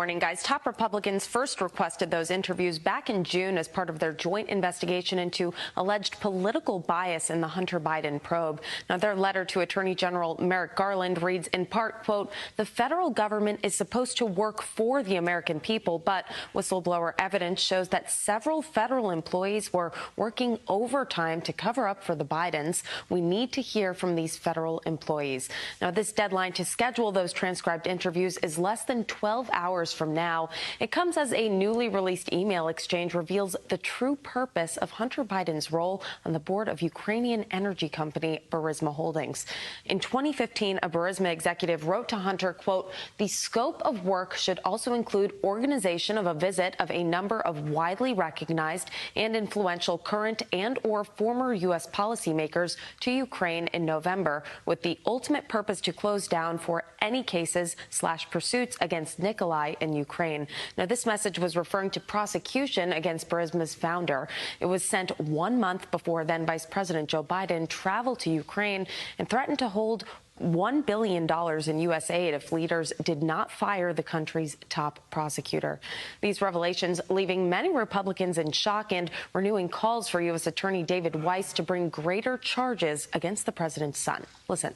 morning, guys. Top Republicans first requested those interviews back in June as part of their joint investigation into alleged political bias in the Hunter Biden probe. Now, their letter to Attorney General Merrick Garland reads in part, quote, "The federal government is supposed to work for the American people, but whistleblower evidence shows that several federal employees were working overtime to cover up for the Bidens. We need to hear from these federal employees." Now, this deadline to schedule those transcribed interviews is less than 12 hours from now. It comes as a newly released email exchange reveals the true purpose of Hunter Biden's role on the board of Ukrainian energy company Burisma Holdings. In 2015, a Burisma executive wrote to Hunter, quote, "The scope of work should also include organization of a visit of a number of widely recognized and influential current and or former U.S. policymakers to Ukraine in November, with the ultimate purpose to close down for any cases/pursuits against Nikolai in Ukraine." Now, this message was referring to prosecution against Burisma's founder. It was sent 1 month before then Vice President Joe Biden traveled to Ukraine and threatened to hold $1 billion in U.S. aid if leaders did not fire the country's top prosecutor. These revelations leaving many Republicans in shock and renewing calls for U.S. Attorney David Weiss to bring greater charges against the president's son. Listen.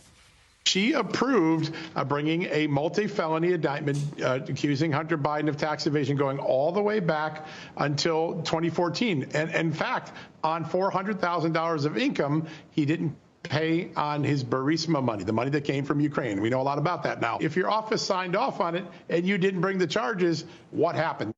She approved bringing a multi-felony indictment accusing Hunter Biden of tax evasion going all the way back until 2014. And in fact, on $400,000 of income, he didn't pay on his Burisma money, the money that came from Ukraine. We know a lot about that now. If your office signed off on it and you didn't bring the charges, what happened?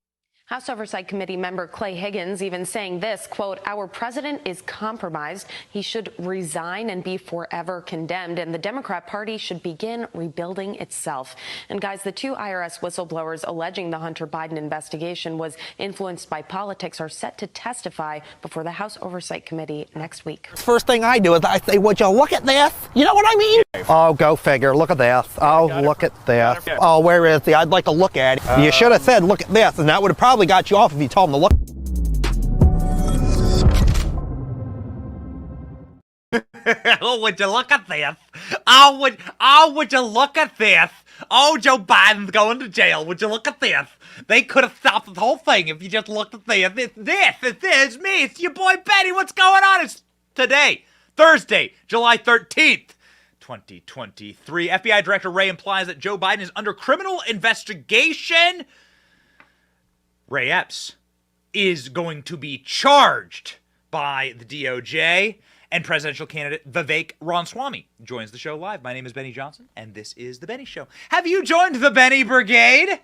House Oversight Committee member Clay Higgins even saying this, quote, "Our president is compromised. He should resign and be forever condemned, and the Democrat Party should begin rebuilding itself." And guys, the two IRS whistleblowers alleging the Hunter Biden investigation was influenced by politics are set to testify before the House Oversight Committee next week. First thing I do is I say, "Would you look at this?" You know what I mean? Oh, go figure. Look at this. Oh, look at this. Oh, where is he? I'd like to look at it. You should have said, "Look at this," and that would have probably got you off if you told him to look. Oh, would you look at this? Would you look at this? Oh, Joe Biden's going to jail. Would you look at this? They could have stopped the whole thing if you just looked at this. It's me. It's your boy Benny. What's going on? It's today, Thursday, July 13th. 2023. FBI Director Wray implies that Joe Biden is under criminal investigation. Ray Epps is going to be charged by the DOJ, and presidential candidate Vivek Ramaswamy joins the show live. My name is Benny Johnson, and this is The Benny Show. Have you joined the Benny Brigade?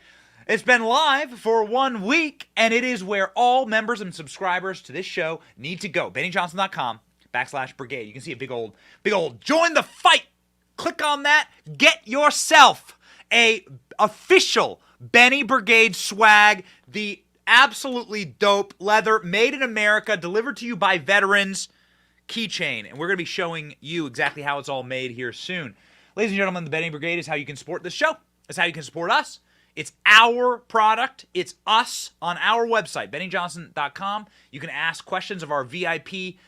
It's been live for 1 week, and it is where all members and subscribers to this show need to go. BennyJohnson.com/brigade. You can see a big old join the fight. Click on that. Get yourself a official Benny Brigade swag, the absolutely dope leather, made in America, delivered to you by veterans keychain. And we're going to be showing you exactly how it's all made here soon. Ladies and gentlemen, the Benny Brigade is how you can support this show. It's how you can support us. It's our product. It's us on our website, BennyJohnson.com. You can ask questions of our VIP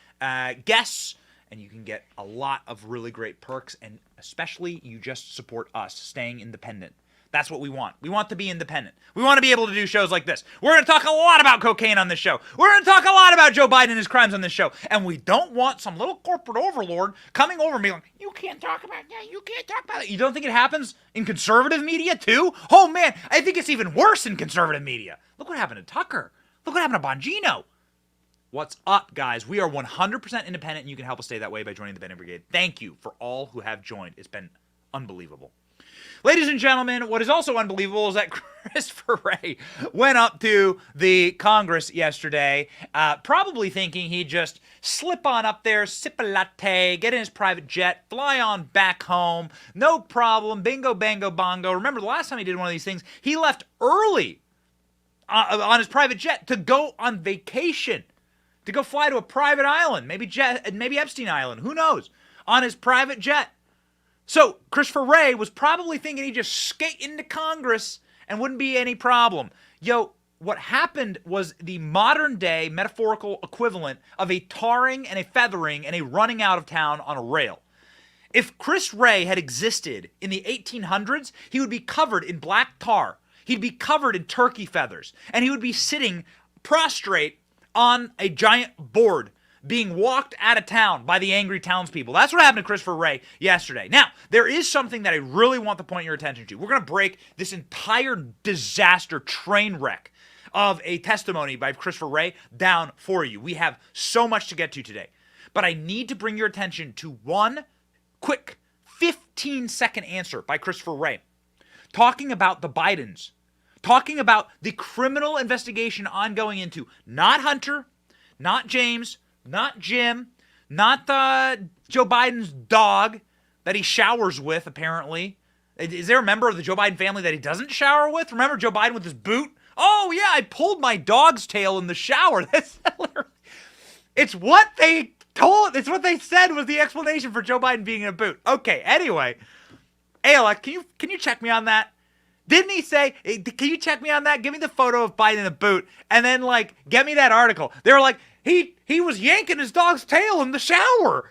guests, and you can get a lot of really great perks, and especially you just support us, staying independent. That's what we want. We want to be independent. We want to be able to do shows like this. We're going to talk a lot about cocaine on this show. We're going to talk a lot about Joe Biden and his crimes on this show. And we don't want some little corporate overlord coming over and being like, "You can't talk about that. You can't talk about it." You don't think it happens in conservative media too? Oh man, I think it's even worse in conservative media. Look what happened to Tucker. Look what happened to Bongino. What's up, guys? We are 100% independent, and you can help us stay that way by joining the Benny Brigade. Thank you for all who have joined. It's been unbelievable. Ladies and gentlemen, what is also unbelievable is that Christopher Wray went up to the Congress yesterday, probably thinking he'd just slip on up there, sip a latte, get in his private jet, fly on back home, no problem, bingo, bango, bongo. Remember, the last time he did one of these things, he left early on his private jet to go on vacation, to go fly to a private island, maybe Epstein Island, who knows, on his private jet. So Christopher Wray was probably thinking he'd just skate into Congress and wouldn't be any problem. Yo, what happened was the modern-day metaphorical equivalent of a tarring and a feathering and a running out of town on a rail. If Chris Wray had existed in the 1800s, he would be covered in black tar. He'd be covered in turkey feathers, and he would be sitting prostrate on a giant board being walked out of town by the angry townspeople. That's what happened to Christopher Wray yesterday. Now, there is something that I really want to point your attention to. We're going to break this entire disaster train wreck of a testimony by Christopher Wray down for you. We have so much to get to today. But I need to bring your attention to one quick 15-second answer by Christopher Wray, talking about the Bidens, talking about the criminal investigation ongoing into not Hunter, not James, not Jim, not Joe Biden's dog that he showers with, apparently. Is there a member of the Joe Biden family that he doesn't shower with? Remember Joe Biden with his boot? Oh, yeah, I pulled my dog's tail in the shower. That's literally... It's what they told. It's what they said was the explanation for Joe Biden being in a boot. Okay, anyway. Hey, Alex, can you check me on that? Didn't he say, can you check me on that? Give me the photo of Biden in a boot, and then, like, get me that article. They were like, he was yanking his dog's tail in the shower.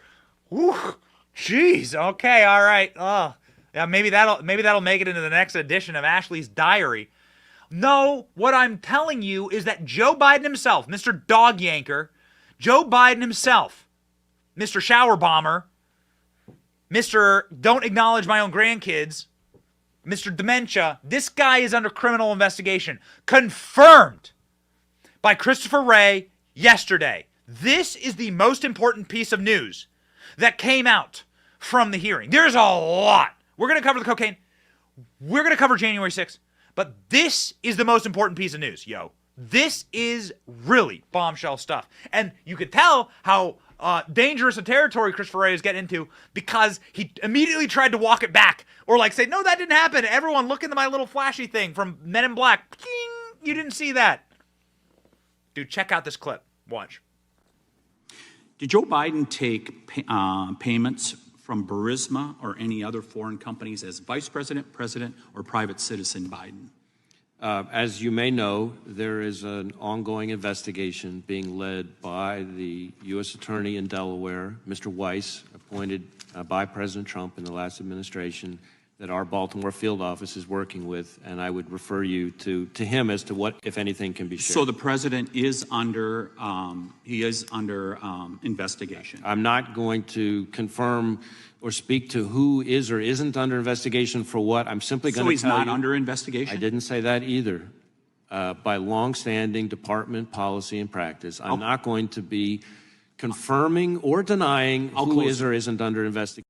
Ooh, jeez. Okay, all right. Oh, yeah, maybe that'll make it into the next edition of Ashley's Diary. No, what I'm telling you is that Joe Biden himself, Mr. Dog Yanker, Joe Biden himself, Mr. Shower Bomber, Mr. Don't Acknowledge My Own Grandkids, Mr. Dementia, this guy is under criminal investigation, confirmed by Christopher Wray yesterday. This is the most important piece of news that came out from the hearing. There's a lot. We're going to cover the cocaine. We're going to cover January 6th. But this is the most important piece of news, yo. This is really bombshell stuff. And you could tell how dangerous a territory Christopher Wray is getting into because he immediately tried to walk it back or like say, no, that didn't happen. Everyone look into my little flashy thing from Men in Black. Ding! You didn't see that. Dude, check out this clip. Watch. Did Joe Biden take payments from Burisma or any other foreign companies as vice president, president, or private citizen Biden? As you may know, there is an ongoing investigation being led by the U.S. Attorney in Delaware, Mr. Weiss, appointed by President Trump in the last administration, that our Baltimore field office is working with, and I would refer you to him as to what, if anything, can be shared. So the president is under investigation. I'm not going to confirm or speak to who is or isn't under investigation for what. I'm simply going to tell you. So he's not under investigation? I didn't say that either. By long-standing department policy and practice, I'm not going to be confirming or denying who is or isn't under investigation.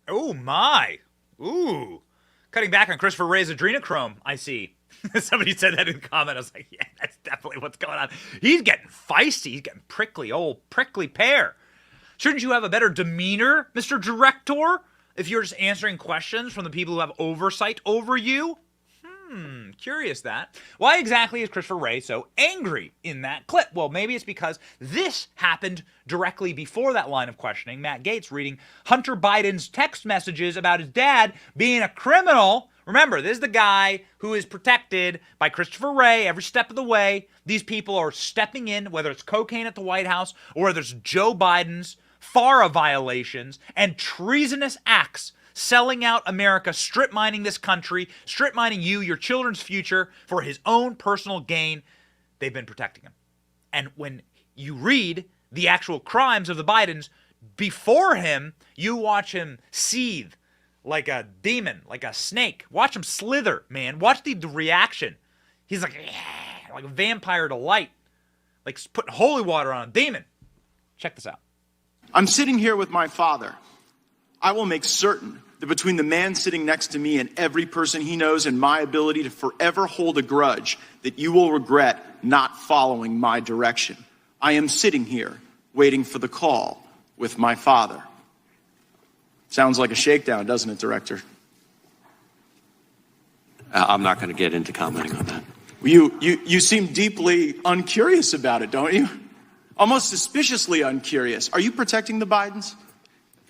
Oh, my. Ooh. Cutting back on Christopher Wray's adrenochrome, I see. Somebody said that in the comment. I was like, yeah, that's definitely what's going on. He's getting feisty. He's getting prickly, old prickly pear. Shouldn't you have a better demeanor, Mr. Director, if you're just answering questions from the people who have oversight over you? Curious that. Why exactly is Christopher Wray so angry in that clip? Well, maybe it's because this happened directly before that line of questioning. Matt Gaetz reading Hunter Biden's text messages about his dad being a criminal. Remember, this is the guy who is protected by Christopher Wray every step of the way. These people are stepping in, whether it's cocaine at the White House or whether it's Joe Biden's FARA violations and treasonous acts, selling out America, strip mining this country, strip mining you, your children's future for his own personal gain. They've been protecting him. And when you read the actual crimes of the Bidens before him, you watch him seethe like a demon, like a snake. Watch him slither, man. Watch the reaction. He's like a vampire to light, like putting holy water on a demon. Check this out. I'm sitting here with my father. I will make certain that between the man sitting next to me and every person he knows and my ability to forever hold a grudge, that you will regret not following my direction. I am sitting here waiting for the call with my father. Sounds like a shakedown, doesn't it, Director? I'm not going to get into commenting on that. You seem deeply uncurious about it, don't you? Almost suspiciously uncurious. Are you protecting the Bidens?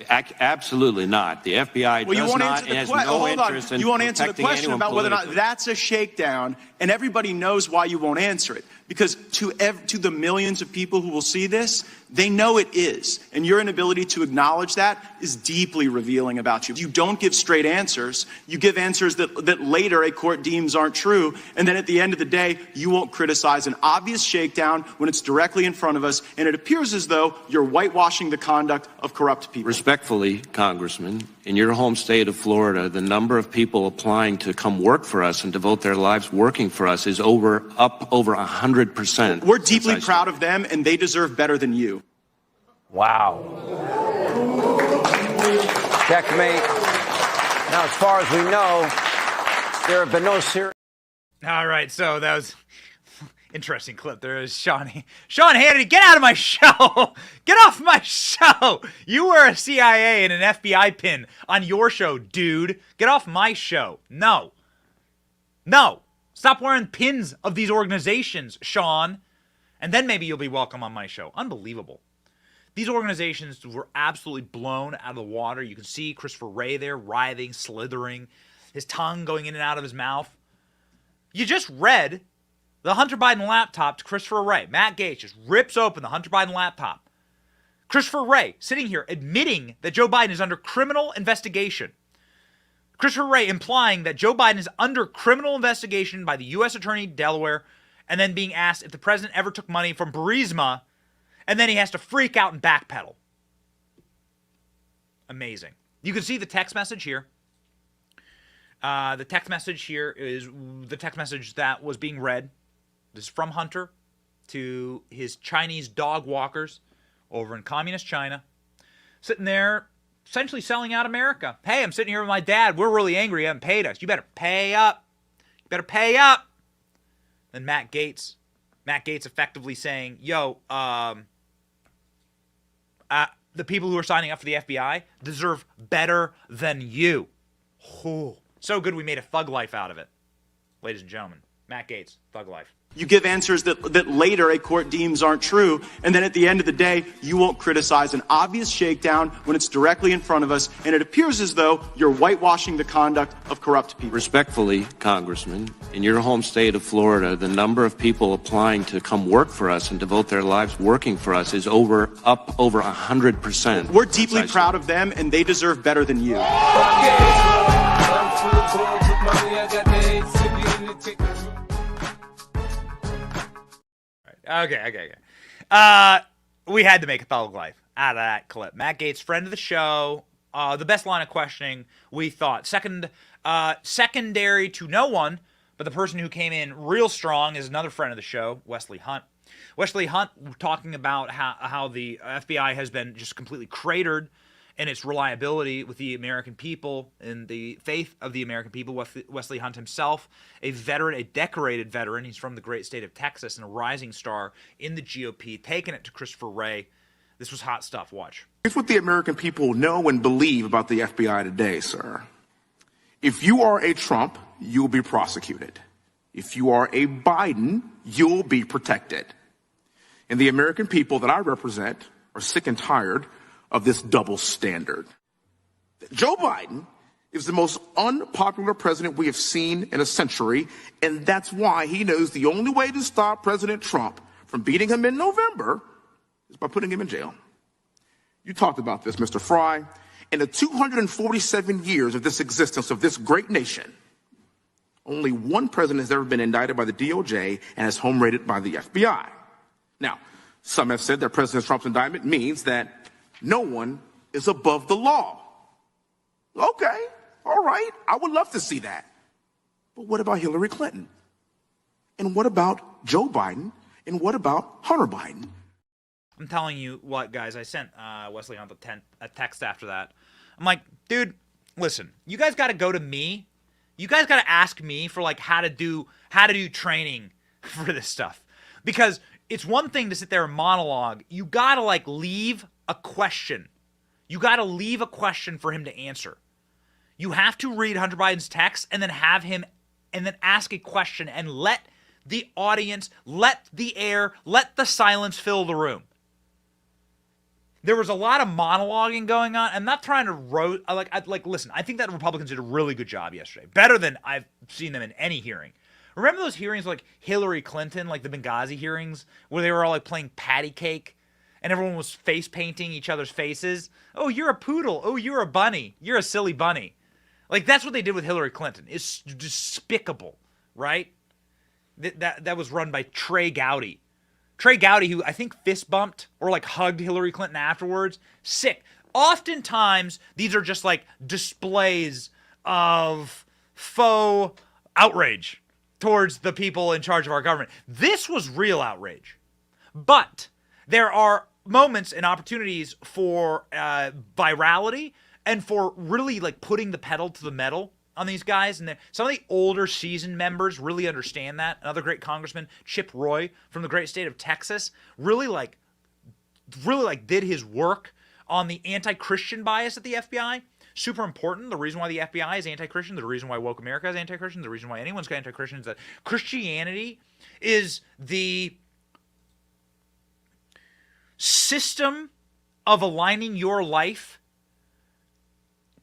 Absolutely not. The FBI does not and has no interest in you won't answer the question about whether or not that's a shakedown, and everybody knows why you won't answer it. Because to the millions of people who will see this, they know it is. And your inability to acknowledge that is deeply revealing about you. You don't give straight answers. You give answers that later a court deems aren't true. And then at the end of the day, you won't criticize an obvious shakedown when it's directly in front of us. And it appears as though you're whitewashing the conduct of corrupt people. Respectfully, Congressman, in your home state of Florida, the number of people applying to come work for us and devote their lives working for us is up over 100%. We're deeply proud of them, and they deserve better than you. Wow. Checkmate. Now, as far as we know, there have been no serious... All right, so that was interesting clip. There is Sean Hannity. Get out of my show. Get off my show. You wear a CIA and an FBI pin on your show, dude. Get off my show. No. Stop wearing pins of these organizations, Sean. And then maybe you'll be welcome on my show. Unbelievable. These organizations were absolutely blown out of the water. You can see Christopher Wray there writhing, slithering, his tongue going in and out of his mouth. You just read the Hunter Biden laptop to Christopher Wray. Matt Gaetz just rips open the Hunter Biden laptop. Christopher Wray sitting here admitting that Joe Biden is under criminal investigation. Christopher Wray implying that Joe Biden is under criminal investigation by the U.S. Attorney Delaware, and then being asked if the president ever took money from Burisma, and then he has to freak out and backpedal. Amazing. You can see the text message here. The text message here is the text message that was being read. This is from Hunter to his Chinese dog walkers over in communist China, sitting there essentially selling out America. Hey, I'm sitting here with my dad. We're really angry. You haven't paid us. You better pay up. You better pay up. Then Matt Gaetz effectively saying, yo, the people who are signing up for the FBI deserve better than you. Oh, so good we made a thug life out of it. Ladies and gentlemen, Matt Gaetz, Thug Life. You give answers that later a court deems aren't true, and then at the end of the day, you won't criticize an obvious shakedown when it's directly in front of us, and it appears as though you're whitewashing the conduct of corrupt people. Respectfully, Congressman, in your home state of Florida, the number of people applying to come work for us and devote their lives working for us is up over 100%. We're deeply proud of them, and they deserve better than you. Okay. We had to make a thug life out of that clip. Matt Gaetz, friend of the show. The best line of questioning, we thought. Secondary to no one, but the person who came in real strong is another friend of the show, Wesley Hunt. Wesley Hunt talking about how the FBI has been just completely cratered in its reliability with the American people and the faith of the American people. Wesley Hunt himself, a veteran, a decorated veteran. He's from the great state of Texas and a rising star in the GOP, taking it to Christopher Wray. This was hot stuff. Watch. Here's what the American people know and believe about the FBI today, sir. If you are a Trump, you'll be prosecuted. If you are a Biden, you'll be protected. And the American people that I represent are sick and tired of this double standard. Joe Biden is the most unpopular president we have seen in a century, and that's why he knows the only way to stop President Trump from beating him in November is by putting him in jail. You talked about this, Mr. Fry. In the 247 years of this existence of this great nation, only one president has ever been indicted by the DOJ and is home rated by the FBI. Now, some have said that President Trump's indictment means that no one is above the law. Okay, all right, I would love to see that. But what about Hillary Clinton? And what about Joe Biden? And what about Hunter Biden? I'm telling you what, guys, I sent Wesley Hunt a text after that. I'm like, dude, listen, you guys got to go to me. You guys got to ask me for like how to do training for this stuff. Because it's one thing to sit there and monologue. You got to like leave a question. You got to leave a question for him to answer. You have to read Hunter Biden's text and then have him and then ask a question and let the audience, let the air, let the silence fill the room. There was a lot of monologuing going on. I'm not trying to listen, I think that Republicans did a really good job yesterday. Better than I've seen them in any hearing. Remember those hearings like Hillary Clinton, like the Benghazi hearings, where they were all like playing patty cake and everyone was face painting each other's faces? Oh, you're a poodle. Oh, you're a bunny. You're a silly bunny. Like, that's what they did with Hillary Clinton. It's despicable, right? That was run by Trey Gowdy. Trey Gowdy, who I think fist bumped or like hugged Hillary Clinton afterwards. Sick. Oftentimes, these are just like displays of faux outrage towards the people in charge of our government. This was real outrage. But there are moments and opportunities for virality and for really like putting the pedal to the metal on these guys. And some of the older seasoned members really understand that. Another great congressman, Chip Roy from the great state of Texas, really did his work on the anti-Christian bias at the FBI. Super important. The reason why the FBI is anti-Christian, the reason why woke America is anti-Christian, the reason why anyone's anti-Christian is that Christianity is the system of aligning your life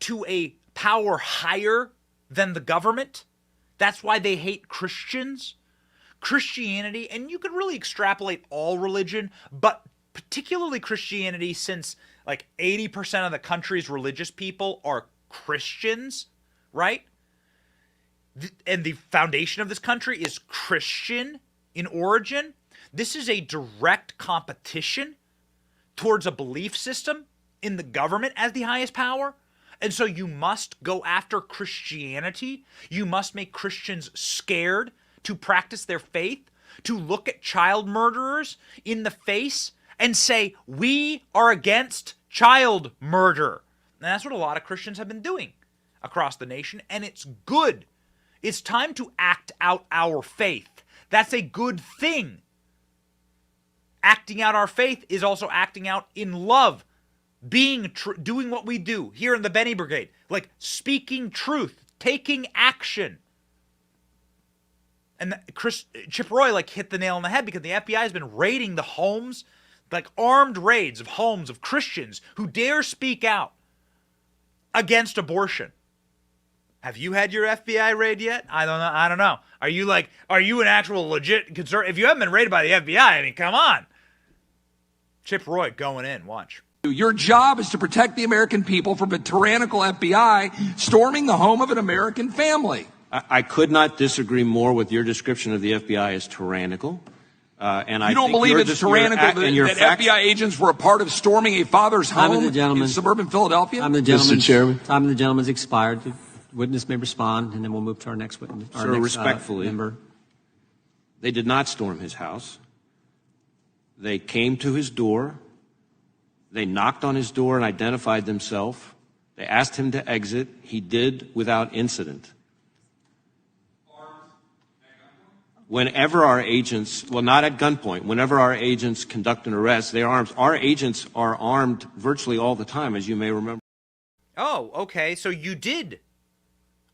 to a power higher than the government. That's why they hate Christians. Christianity, and you could really extrapolate all religion, but particularly Christianity, since like 80% of the country's religious people are Christians, right? And the foundation of this country is Christian in origin. This is a direct competition towards a belief system in the government as the highest power. And so you must go after Christianity. You must make Christians scared to practice their faith, to look at child murderers in the face and say, we are against child murder. And that's what a lot of Christians have been doing across the nation, and it's good. It's time to act out our faith. That's a good thing. Acting out our faith is also acting out in love, doing what we do here in the Benny Brigade, like speaking truth, taking action. And Chip Roy like hit the nail on the head, because the FBI has been raiding the homes, like armed raids of homes of Christians who dare speak out against abortion. Have you had your FBI raid yet? I don't know. Are you an actual legit concern? If you haven't been raided by the FBI, I mean, come on. Chip Roy going in, watch. Your job is to protect the American people from a tyrannical FBI storming the home of an American family. I could not disagree more with your description of the FBI as tyrannical. And you don't believe it's tyrannical that FBI agents were a part of storming a father's home in suburban Philadelphia? Mr. Chairman. Time of the gentleman's expired. The witness may respond, and then we'll move to our next witness. Sir, respectfully, member. They did not storm his house. They came to his door. They knocked on his door and identified themselves. They asked him to exit. He did without incident. Whenever our agents, well, not at gunpoint, whenever our agents conduct an arrest, they are armed. Our agents are armed virtually all the time, as you may remember. Oh, okay. So you did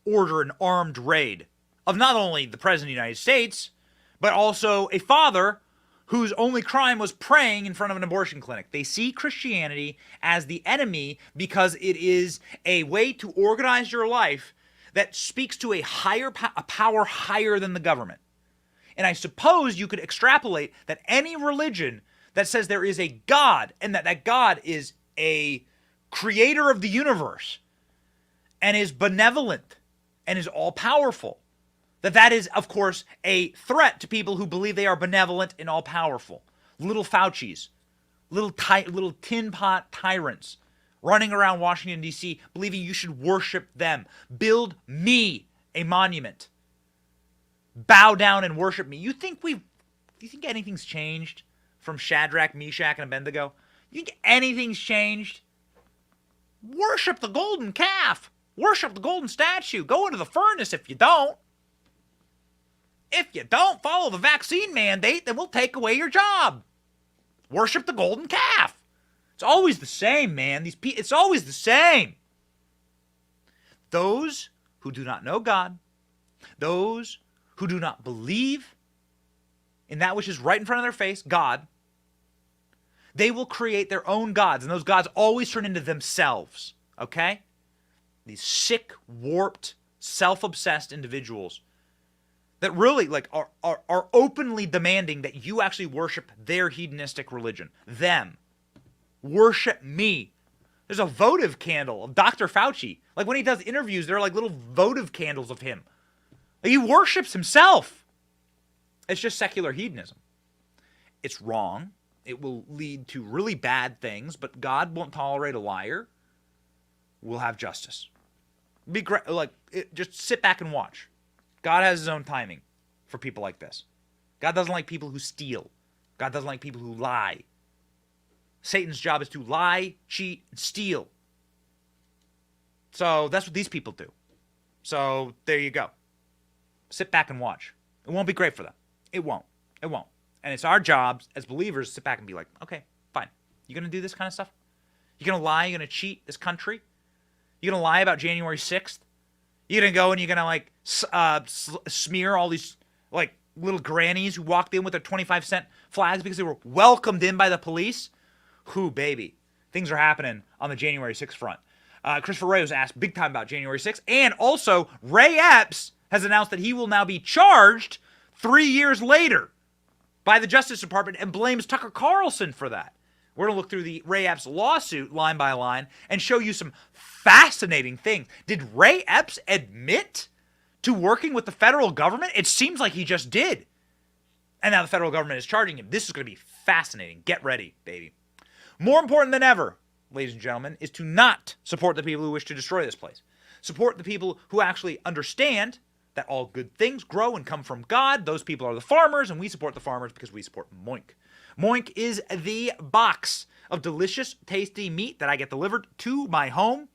order an armed raid of not only the President of the United States, but also a father whose only crime was praying in front of an abortion clinic. They see Christianity as the enemy because it is a way to organize your life that speaks to a power higher than the government. And I suppose you could extrapolate that any religion that says there is a God, and that God is a creator of the universe and is benevolent and is all-powerful, that is, of course, a threat to people who believe they are benevolent and all-powerful. Little Faucis, little tin pot tyrants running around Washington, D.C., believing you should worship them. Build me a monument. Bow down and worship me. Do you think anything's changed from Shadrach, Meshach, and Abednego? You think anything's changed? Worship the golden calf. Worship the golden statue. Go into the furnace if you don't. If you don't follow the vaccine mandate, then we'll take away your job. Worship the golden calf. It's always the same, man. It's always the same. Those who do not know God, those who do not believe in that which is right in front of their face, God, they will create their own gods, and those gods always turn into themselves, okay? These sick, warped, self-obsessed individuals that really like are openly demanding that you actually worship their hedonistic religion. Them. Worship me. There's a votive candle of Dr. Fauci. Like when he does interviews, there are like little votive candles of him. Like he worships himself. It's just secular hedonism. It's wrong. It will lead to really bad things, but God won't tolerate a liar. We'll have justice. Be great. Just sit back and watch. God has his own timing for people like this. God doesn't like people who steal. God doesn't like people who lie. Satan's job is to lie, cheat, and steal. So that's what these people do. So there you go. Sit back and watch. It won't be great for them. It won't. It won't. And it's our job as believers to sit back and be like, okay, fine. You going to do this kind of stuff? You going to lie? You going to cheat this country? You going to lie about January 6th? You going to go and you're going to like smear all these like little grannies who walked in with their 25-cent flags because they were welcomed in by the police? Whew, baby. Things are happening on the January 6th front. Christopher Wray was asked big time about January 6th. And also, Ray Epps has announced that he will now be charged 3 years later by the Justice Department and blames Tucker Carlson for that. We're going to look through the Ray Epps lawsuit line by line and show you some fascinating things. Did Ray Epps admit to working with the federal government? It seems like he just did. And now the federal government is charging him. This is going to be fascinating. Get ready, baby. More important than ever, ladies and gentlemen, is to not support the people who wish to destroy this place. Support the people who actually understand that all good things grow and come from God. Those people are the farmers, and we support the farmers because we support Moink. Moink is the box of delicious, tasty meat that I get delivered to my home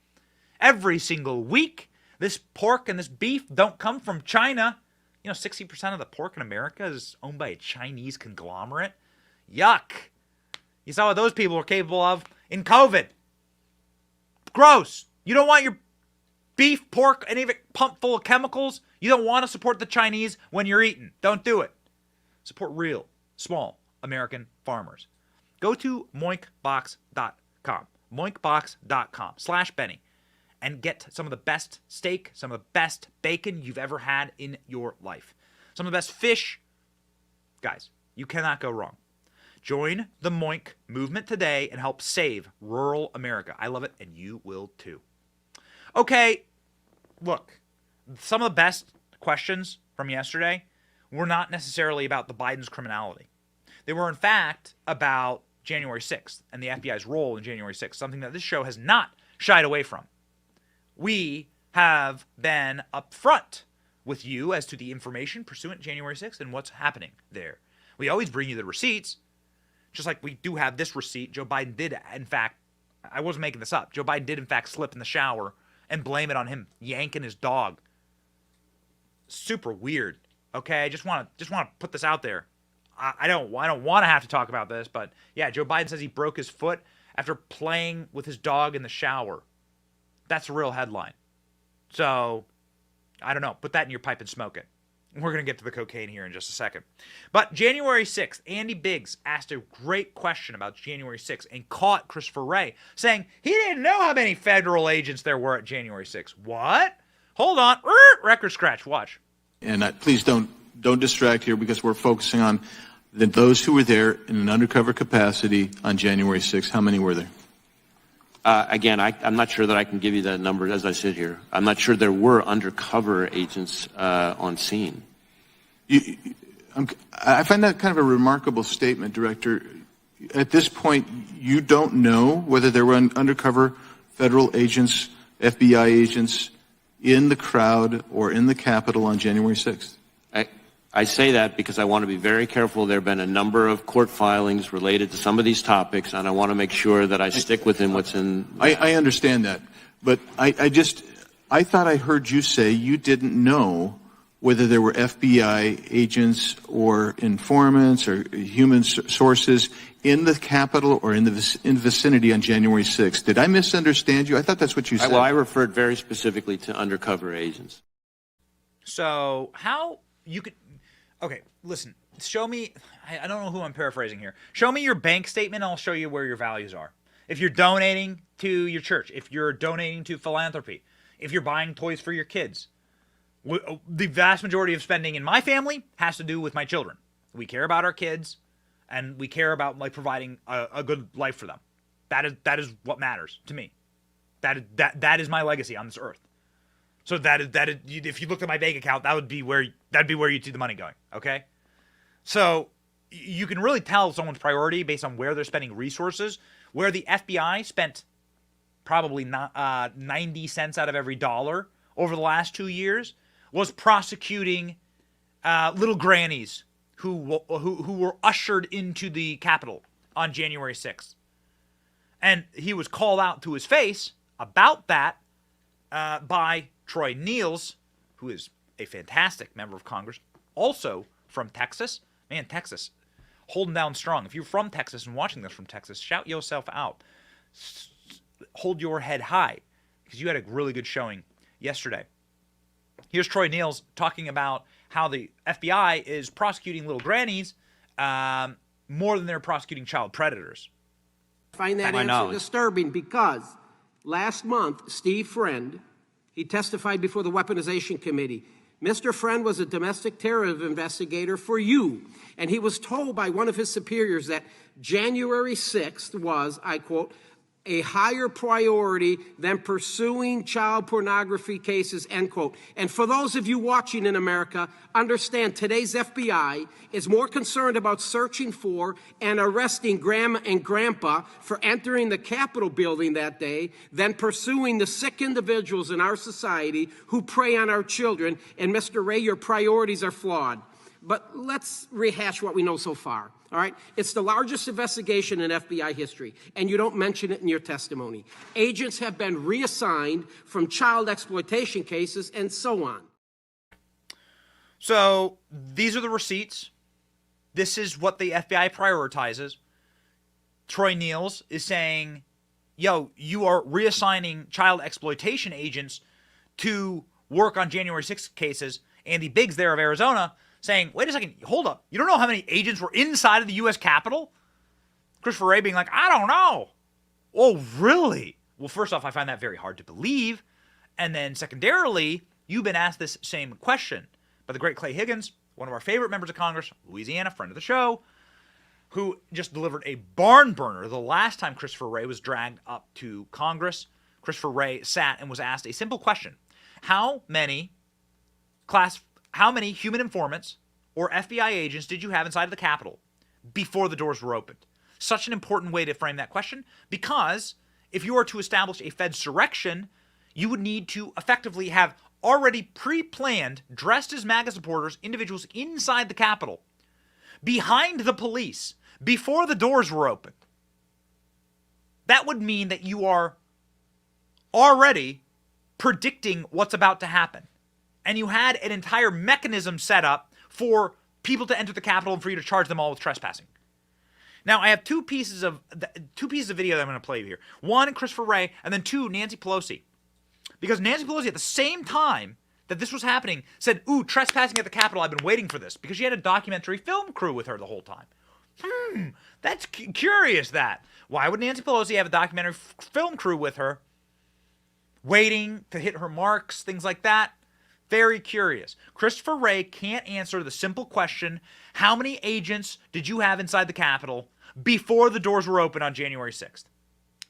every single week. This pork and this beef don't come from China. You know, 60% of the pork in America is owned by a Chinese conglomerate. Yuck. You saw what those people were capable of in COVID. Gross. You don't want your beef, pork, any of it pumped full of chemicals. You don't want to support the Chinese when you're eating. Don't do it. Support real, small American farmers. Go to moinkbox.com. moinkbox.com/Benny and get some of the best steak, some of the best bacon you've ever had in your life. Some of the best fish. Guys, you cannot go wrong. Join the Moink movement today and help save rural America. I love it, and you will too. Okay, look, some of the best questions from yesterday were not necessarily about the Biden's criminality. They were, in fact, about January 6th and the FBI's role in January 6th, something that this show has not shied away from. We have been upfront with you as to the information pursuant to January 6th and what's happening there. We always bring you the receipts, just like we do have this receipt. Joe Biden did, in fact, I wasn't making this up. Joe Biden did, in fact, slip in the shower and blame it on him yanking his dog. Super weird. Okay, I just want to put this out there. I don't want to have to talk about this, but yeah, Joe Biden says he broke his foot after playing with his dog in the shower. That's a real headline. So, I don't know. Put that in your pipe and smoke it. We're going to get to the cocaine here in just a second. But January 6th, Andy Biggs asked a great question about January 6th and caught Christopher Wray saying he didn't know how many federal agents there were at January 6th. What? Hold on. Record scratch. Watch. And please don't distract here because we're focusing on those who were there in an undercover capacity on January 6th. How many were there? Again, I'm not sure that I can give you that number as I sit here. I'm not sure there were undercover agents on scene. I find that kind of a remarkable statement, Director. At this point, you don't know whether there were undercover federal agents, FBI agents in the crowd or in the Capitol on January 6th. I say that because I want to be very careful. There have been a number of court filings related to some of these topics, and I want to make sure that I stick within what's in. I understand that, but I thought I heard you say you didn't know whether there were FBI agents or informants or human sources in the Capitol or in the vicinity on January 6th. Did I misunderstand you? I thought that's what you said. Well, I referred very specifically to undercover agents. So how you could... Okay, listen, show me, I don't know who I'm paraphrasing here. Show me your bank statement and I'll show you where your values are. If you're donating to your church, if you're donating to philanthropy, if you're buying toys for your kids, The vast majority of spending in my family has to do with my children. We care about our kids, and we care about like providing a good life for them. That is what matters to me. That is my legacy on this earth. So that is if you looked at my bank account, that'd be where you'd see the money going. Okay, so you can really tell someone's priority based on where they're spending resources. Where the FBI spent probably 90 cents out of every dollar over the last 2 years was prosecuting little grannies who were ushered into the Capitol on January 6th. And he was called out to his face about that by Troy Niels, who is a fantastic member of Congress, also from Texas. Man, Texas, holding down strong. If you're from Texas and watching this from Texas, shout yourself out. Hold your head high, because you had a really good showing yesterday. Here's Troy Niels talking about how the FBI is prosecuting little grannies more than they're prosecuting child predators. I find that answer disturbing because last month, Steve Friend, he testified before the Weaponization Committee. Mr. Friend was a domestic terrorism investigator for you, and he was told by one of his superiors that January 6th was, I quote, a higher priority than pursuing child pornography cases, end quote. And for those of you watching in America, understand today's FBI is more concerned about searching for and arresting Grandma and Grandpa for entering the Capitol building that day than pursuing the sick individuals in our society who prey on our children. And Mr. Ray, your priorities are flawed. But let's rehash what we know so far. All right? It's the largest investigation in FBI history, and you don't mention it in your testimony. Agents have been reassigned from child exploitation cases and so on. So these are the receipts. This is what the FBI prioritizes. Troy Niels is saying, yo, you are reassigning child exploitation agents to work on January 6th cases. Andy Biggs there of Arizona saying, wait a second, hold up. You don't know how many agents were inside of the U.S. Capitol? Christopher Wray being like, I don't know. Oh, really? Well, first off, I find that very hard to believe. And then secondarily, you've been asked this same question by the great Clay Higgins, one of our favorite members of Congress, Louisiana, friend of the show, who just delivered a barn burner the last time Christopher Wray was dragged up to Congress. Christopher Wray sat and was asked a simple question. How many human informants or FBI agents did you have inside of the Capitol before the doors were opened? Such an important way to frame that question, because if you are to establish a Fedsurrection, you would need to effectively have already pre-planned, dressed as MAGA supporters, individuals inside the Capitol, behind the police, before the doors were opened. That would mean that you are already predicting what's about to happen. And you had an entire mechanism set up for people to enter the Capitol and for you to charge them all with trespassing. Now, I have two pieces of video that I'm going to play here. One, Christopher Wray, and then two, Nancy Pelosi. Because Nancy Pelosi, at the same time that this was happening, said, ooh, trespassing at the Capitol, I've been waiting for this. Because she had a documentary film crew with her the whole time. That's curious, that. Why would Nancy Pelosi have a documentary film crew with her, waiting to hit her marks, things like that? Very curious. Christopher Wray can't answer the simple question, how many agents did you have inside the Capitol before the doors were open on January 6th?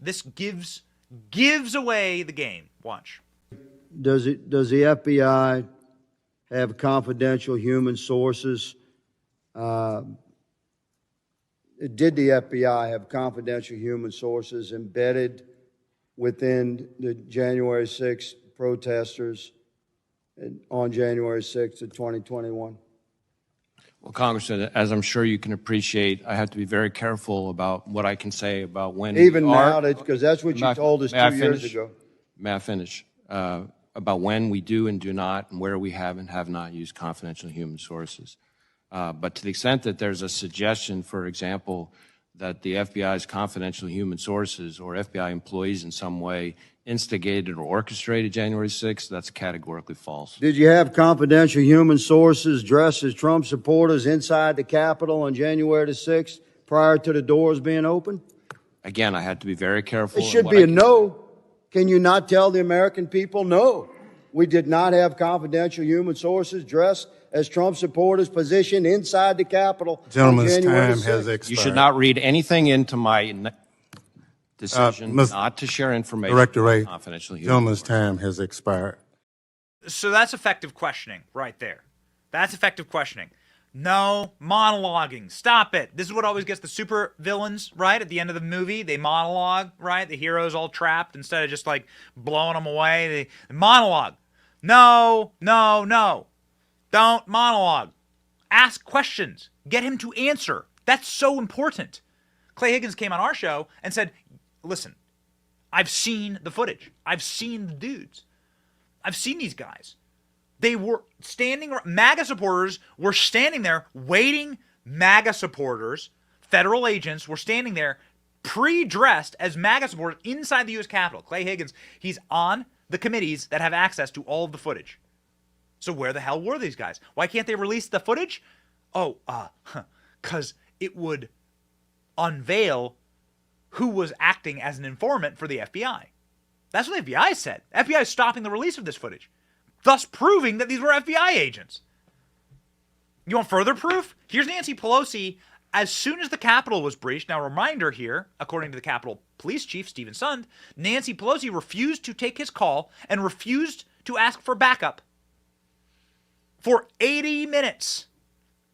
This gives away the game. Watch. Does the FBI have confidential human sources? Did the FBI have confidential human sources embedded within the January 6th protesters on January 6th of 2021? Well, Congressman, as I'm sure you can appreciate, I have to be very careful about what I can say about when even now, because that's what you told us 2 years ago. May I finish? About when we do and do not, and where we have and have not used confidential human sources. But to the extent that there's a suggestion, for example, that the FBI's confidential human sources or FBI employees in some way instigated or orchestrated January 6th, that's categorically false. Did you have confidential human sources dressed as Trump supporters inside the Capitol on January the 6th prior to the doors being open? Again, I had to be very careful. It should be a no. Can you not tell the American people no? We did not have confidential human sources dressed as Trump supporters positioned inside the Capitol. Gentleman's time has expired. You should not read anything into my decision not to share information Director Ray, about confidential human gentleman's sources. time has expired. So that's effective questioning right there. That's effective questioning. No monologuing. Stop it. This is what always gets the super villains, right? At the end of the movie, they monologue, right? The hero's all trapped instead of just like blowing them away. They monologue. No, no, no. Don't monologue. Ask questions. Get him to answer. That's so important. Clay Higgins came on our show and said, listen, I've seen the footage. I've seen the dudes. I've seen these guys. They were standing, MAGA supporters were standing there waiting. MAGA supporters, federal agents, were standing there pre-dressed as MAGA supporters inside the U.S. Capitol. Clay Higgins, he's on the committees that have access to all of the footage. So where the hell were these guys? Why can't they release the footage? Oh, because it would unveil who was acting as an informant for the FBI. That's what the FBI said. FBI is stopping the release of this footage, thus proving that these were FBI agents. You want further proof? Here's Nancy Pelosi as soon as the Capitol was breached. Now, a reminder here, according to the Capitol Police Chief, Stephen Sund, Nancy Pelosi refused to take his call and refused to ask for backup for 80 minutes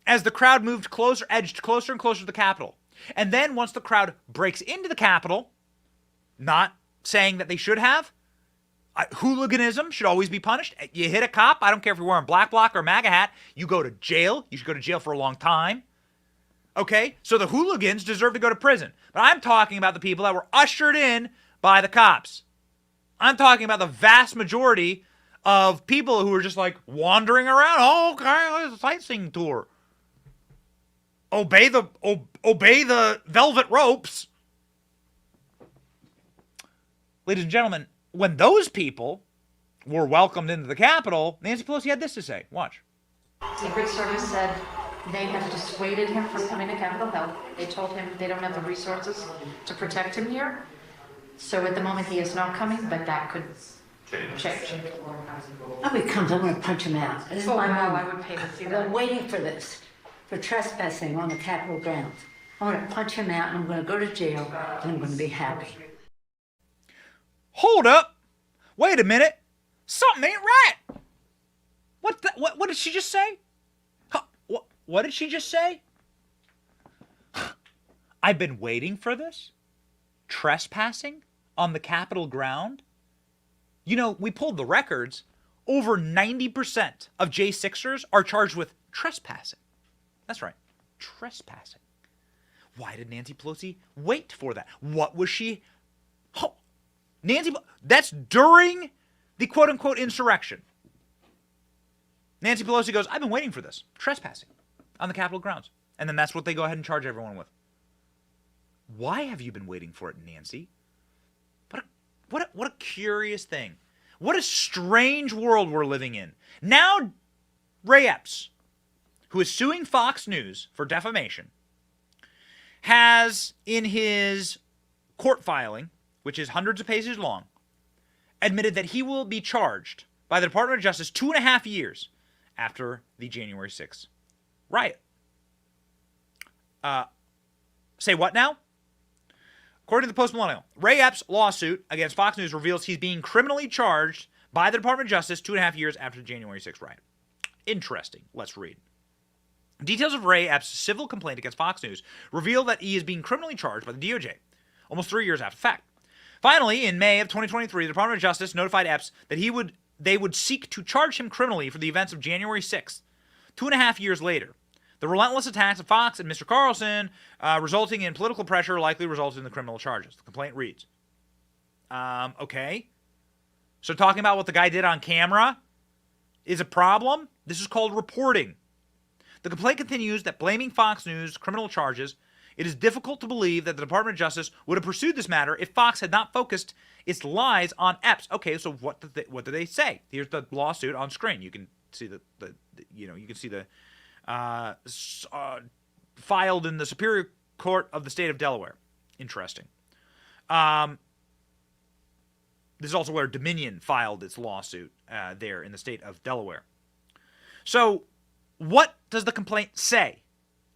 as the crowd moved closer, edged closer and closer to the Capitol. And then once the crowd breaks into the Capitol, not saying that they should have, hooliganism should always be punished. You hit a cop, I don't care if you're wearing black bloc or MAGA hat, you go to jail. You should go to jail for a long time. Okay? So the hooligans deserve to go to prison. But I'm talking about the people that were ushered in by the cops. I'm talking about the vast majority of people who were just like wandering around. Oh, okay, it's a sightseeing tour. Obey the velvet ropes. Ladies and gentlemen, when those people were welcomed into the Capitol, Nancy Pelosi had this to say. Watch. Secret Service said they have dissuaded him from coming to Capitol Hill. They told him they don't have the resources to protect him here. So at the moment he is not coming, but that could change. If he comes, I'm going to punch him out. This is my wow, moment. I would pay to see I've that. been waiting for this, for trespassing on the Capitol grounds. I'm going to punch him out, and I'm going to go to jail, and I'm going to be happy. Hold up. Wait a minute. Something ain't right. What did she just say? What did she just say? I've been waiting for this? Trespassing on the Capitol ground? You know, we pulled the records. Over 90% of J6ers are charged with trespassing. That's right. Trespassing. Why did Nancy Pelosi wait for that? What was she... Oh, that's during the quote-unquote insurrection. Nancy Pelosi goes, I've been waiting for this. Trespassing on the Capitol grounds. And then that's what they go ahead and charge everyone with. Why have you been waiting for it, Nancy? What a curious thing. What a strange world we're living in. Now, Ray Epps, who is suing Fox News for defamation, has in his court filing, which is hundreds of pages long, admitted that he will be charged by the Department of Justice 2.5 years after the January 6th riot. Say what now? According to the Post-Millennial, Ray Epps' lawsuit against Fox News reveals he's being criminally charged by the Department of Justice 2.5 years after the January 6th riot. Interesting. Let's read. Details of Ray Epps' civil complaint against Fox News reveal that he is being criminally charged by the DOJ almost 3 years after the fact. Finally, in May of 2023, the Department of Justice notified Epps that they would seek to charge him criminally for the events of January 6th. 2.5 years later, the relentless attacks of Fox and Mr. Carlson, resulting in political pressure, likely resulted in the criminal charges. The complaint reads, okay. So talking about what the guy did on camera is a problem? This is called reporting. The complaint continues that blaming Fox News criminal charges, it is difficult to believe that the Department of Justice would have pursued this matter if Fox had not focused its lies on Epps. Okay, so what did they say? Here's the lawsuit on screen. You can see the filed in the Superior Court of the State of Delaware. Interesting. This is also where Dominion filed its lawsuit there in the state of Delaware. So what does the complaint say?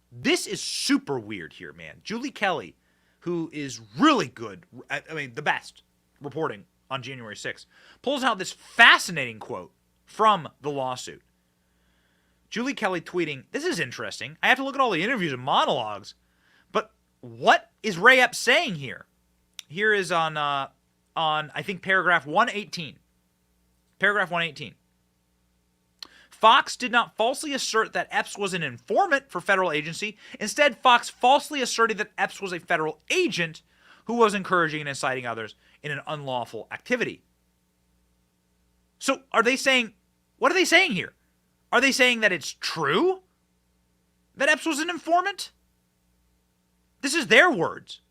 This is super weird here, man. Julie Kelly, who is really good, I mean, the best reporting on January 6th, pulls out this fascinating quote from the lawsuit. Julie Kelly tweeting, "This is interesting. I have to look at all the interviews and monologues, but what is Ray Epps saying here?" Here is on I think paragraph 118. Paragraph 118. Fox did not falsely assert that Epps was an informant for federal agency. Instead, Fox falsely asserted that Epps was a federal agent who was encouraging and inciting others in an unlawful activity. So are they saying, what are they saying here? Are they saying that it's true that Epps was an informant? This is their words.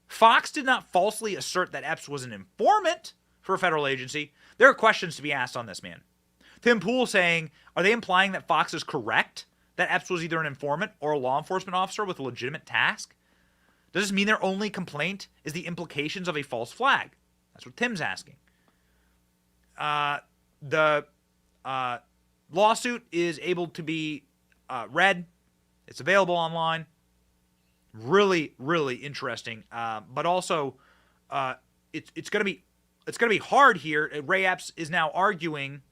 Fox did not falsely assert that Epps was an informant for a federal agency. There are questions to be asked on this, man. Tim Pool saying, are they implying that Fox is correct that Epps was either an informant or a law enforcement officer with a legitimate task? Does this mean their only complaint is the implications of a false flag? That's what Tim's asking. The lawsuit is able to be read. It's available online. Really, really interesting. But also, it's going to be hard here. Ray Epps is now arguing,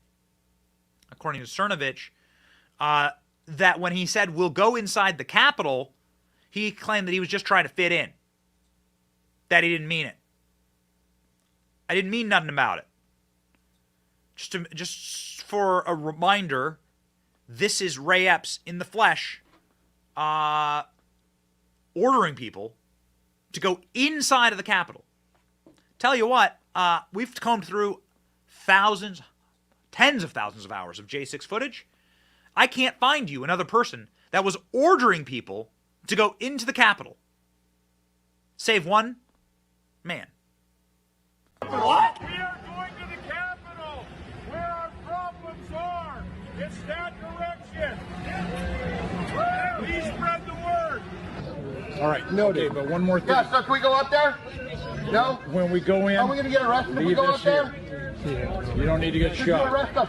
according to Cernovich, that when he said we'll go inside the Capitol, he claimed that he was just trying to fit in. That he didn't mean it. I didn't mean nothing about it. Just for a reminder, this is Ray Epps in the flesh, ordering people to go inside of the Capitol. Tell you what, we've combed through thousands, tens of thousands of hours of J6 footage. I can't find you another person that was ordering people to go into the Capitol. Save one man. What? We are going to the Capitol, where our problems are. It's that direction. Please spread the word. All right, noted. Okay, but one more thing. Yeah, so can we go up there? No? When we go in, are we going to get arrested if we go up there? Yeah. You don't need to get shot. Arrest us.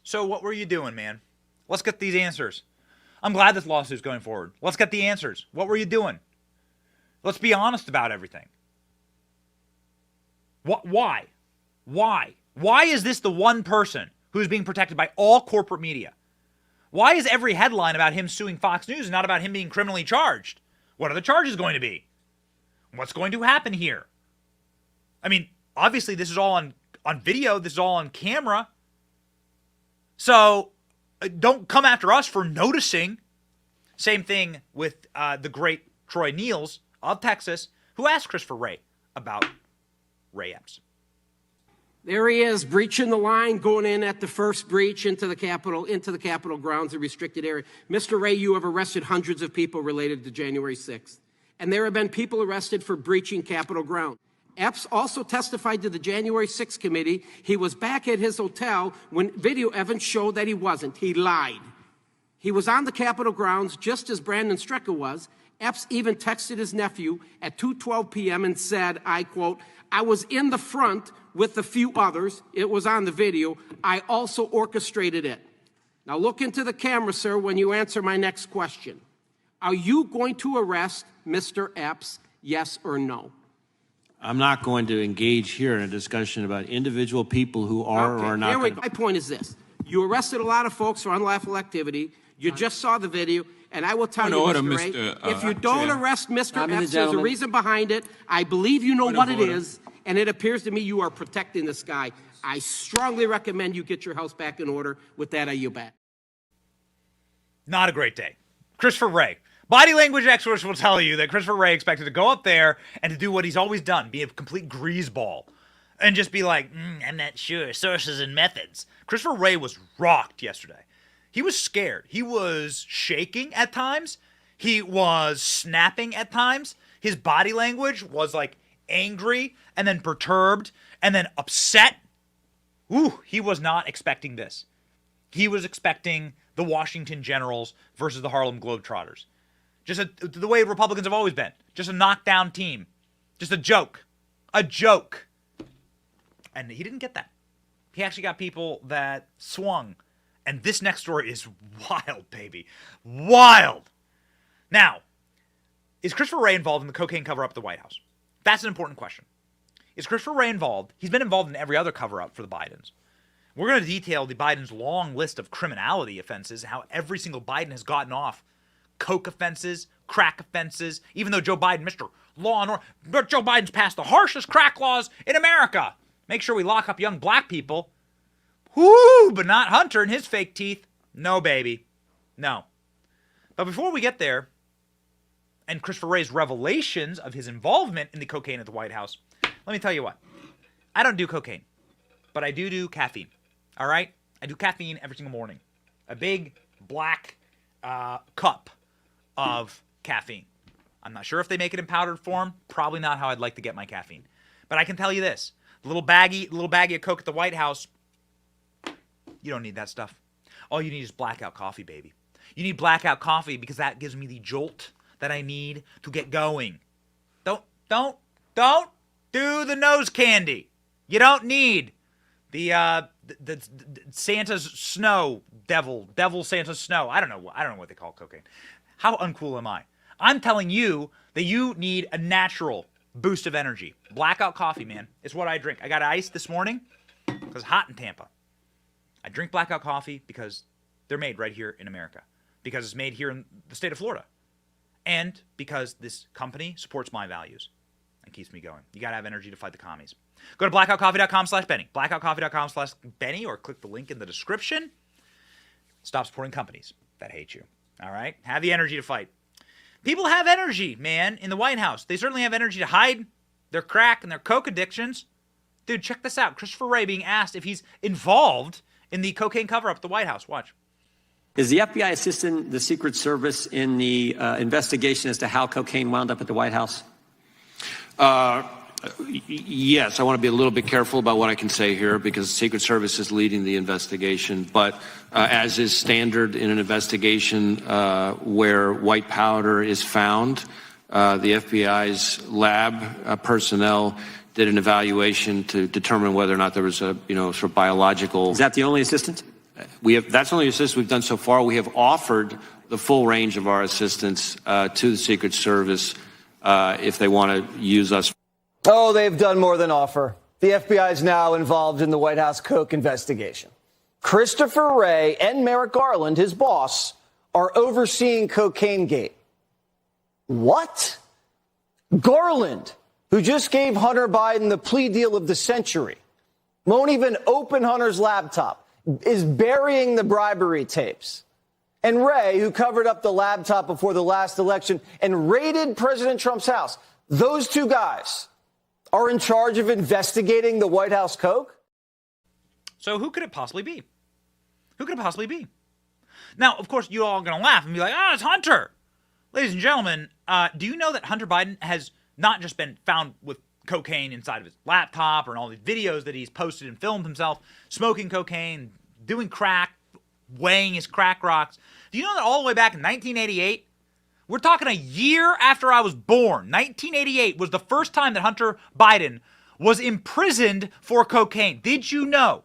So what were you doing, man? Let's get these answers. I'm glad this lawsuit's going forward. Let's get the answers. What were you doing? Let's be honest about everything. Why? Why? Why is this the one person who's being protected by all corporate media? Why is every headline about him suing Fox News and not about him being criminally charged? What are the charges going to be? What's going to happen here? I mean, obviously this is all on video. This is all on camera. So don't come after us for noticing. Same thing with the great Troy Niels of Texas, who asked Christopher Wray about Ray Epps. There he is, breaching the line, going in at the first breach into the Capitol grounds, the restricted area. Mr. Wray, you have arrested hundreds of people related to January 6th. And there have been people arrested for breaching Capitol grounds. Epps also testified to the January 6th committee. He was back at his hotel when video evidence showed that he wasn't. He lied. He was on the Capitol grounds just as Brandon Strecka was. Epps even texted his nephew at 2:12 p.m. and said, I quote, I was in the front with a few others. It was on the video. I also orchestrated it. Now look into the camera, sir, when you answer my next question. Are you going to arrest Mr. Epps, yes or no? I'm not going to engage here in a discussion about individual people who are or are not. My point is this. You arrested a lot of folks for unlawful activity. You just saw the video. And I will tell you, Mr. Ray, if you don't arrest Mr. Epps, there's a reason behind it. I believe you know what it is. And it appears to me you are protecting this guy. I strongly recommend you get your house back in order. With that, I yield back. Not a great day. Christopher Wray. Body language experts will tell you that Christopher Wray expected to go up there and to do what he's always done, be a complete greaseball, and just be like, I'm not sure, sources and methods. Christopher Wray was rocked yesterday. He was scared. He was shaking at times. He was snapping at times. His body language was like angry and then perturbed and then upset. Ooh, he was not expecting this. He was expecting the Washington Generals versus the Harlem Globetrotters. The way Republicans have always been. Just a knockdown team. Just a joke. A joke. And he didn't get that. He actually got people that swung. And this next story is wild, baby. Wild. Now, is Christopher Wray involved in the cocaine cover-up at the White House? That's an important question. Is Christopher Wray involved? He's been involved in every other cover-up for the Bidens. We're going to detail the Bidens' long list of criminality offenses, how every single Biden has gotten off coke offenses, crack offenses, even though Joe Biden, Mr. Law and Order, but Joe Biden's passed the harshest crack laws in America. Make sure we lock up young black people. Whoo, but not Hunter and his fake teeth. No, baby. No. But before we get there, and Christopher Wray's revelations of his involvement in the cocaine at the White House, let me tell you what. I don't do cocaine, but I do caffeine. All right? I do caffeine every single morning. A big black cup of caffeine. I'm not sure if they make it in powdered form. Probably not how I'd like to get my caffeine. But I can tell you this. The little baggie of Coke at the White House, you don't need that stuff. All you need is blackout coffee, baby. You need blackout coffee because that gives me the jolt that I need to get going. Don't do the nose candy. You don't need the Santa's snow, devil Santa's snow. I don't know what they call cocaine. How uncool am I? I'm telling you that you need a natural boost of energy. Blackout coffee, man. It's what I drink. I got ice this morning because it's hot in Tampa. I drink blackout coffee because they're made right here in America. Because it's made here in the state of Florida. And because this company supports my values and keeps me going. You got to have energy to fight the commies. Go to blackoutcoffee.com/Benny. Blackoutcoffee.com/Benny or click the link in the description. Stop supporting companies that hate you. All right? Have the energy to fight. People have energy, man, in the White House. They certainly have energy to hide their crack and their coke addictions. Dude, check this out. Christopher Wray being asked if he's involved in the cocaine cover-up at the White House. Watch. Is the FBI assisting the Secret Service in the investigation as to how cocaine wound up at the White House? Yes, I want to be a little bit careful about what I can say here because the Secret Service is leading the investigation. But as is standard in an investigation where white powder is found, the FBI's lab personnel did an evaluation to determine whether or not there was a, sort of biological. Is that the only assistance? That's the only assistance we've done so far. We have offered the full range of our assistance to the Secret Service if they want to use us. Oh, they've done more than offer. The FBI is now involved in the White House coke investigation. Christopher Wray and Merrick Garland, his boss, are overseeing Cocaine Gate. What? Garland, who just gave Hunter Biden the plea deal of the century, won't even open Hunter's laptop, is burying the bribery tapes. And Wray, who covered up the laptop before the last election and raided President Trump's house, those two guys are in charge of investigating the White House coke? So who could it possibly be? Who could it possibly be? Now, of course, you all are going to laugh and be like, it's Hunter. Ladies and gentlemen, do you know that Hunter Biden has not just been found with cocaine inside of his laptop or in all these videos that he's posted and filmed himself smoking cocaine, doing crack, weighing his crack rocks? Do you know that all the way back in 1988, we're talking a year after I was born, 1988 was the first time that Hunter Biden was imprisoned for cocaine. Did you know?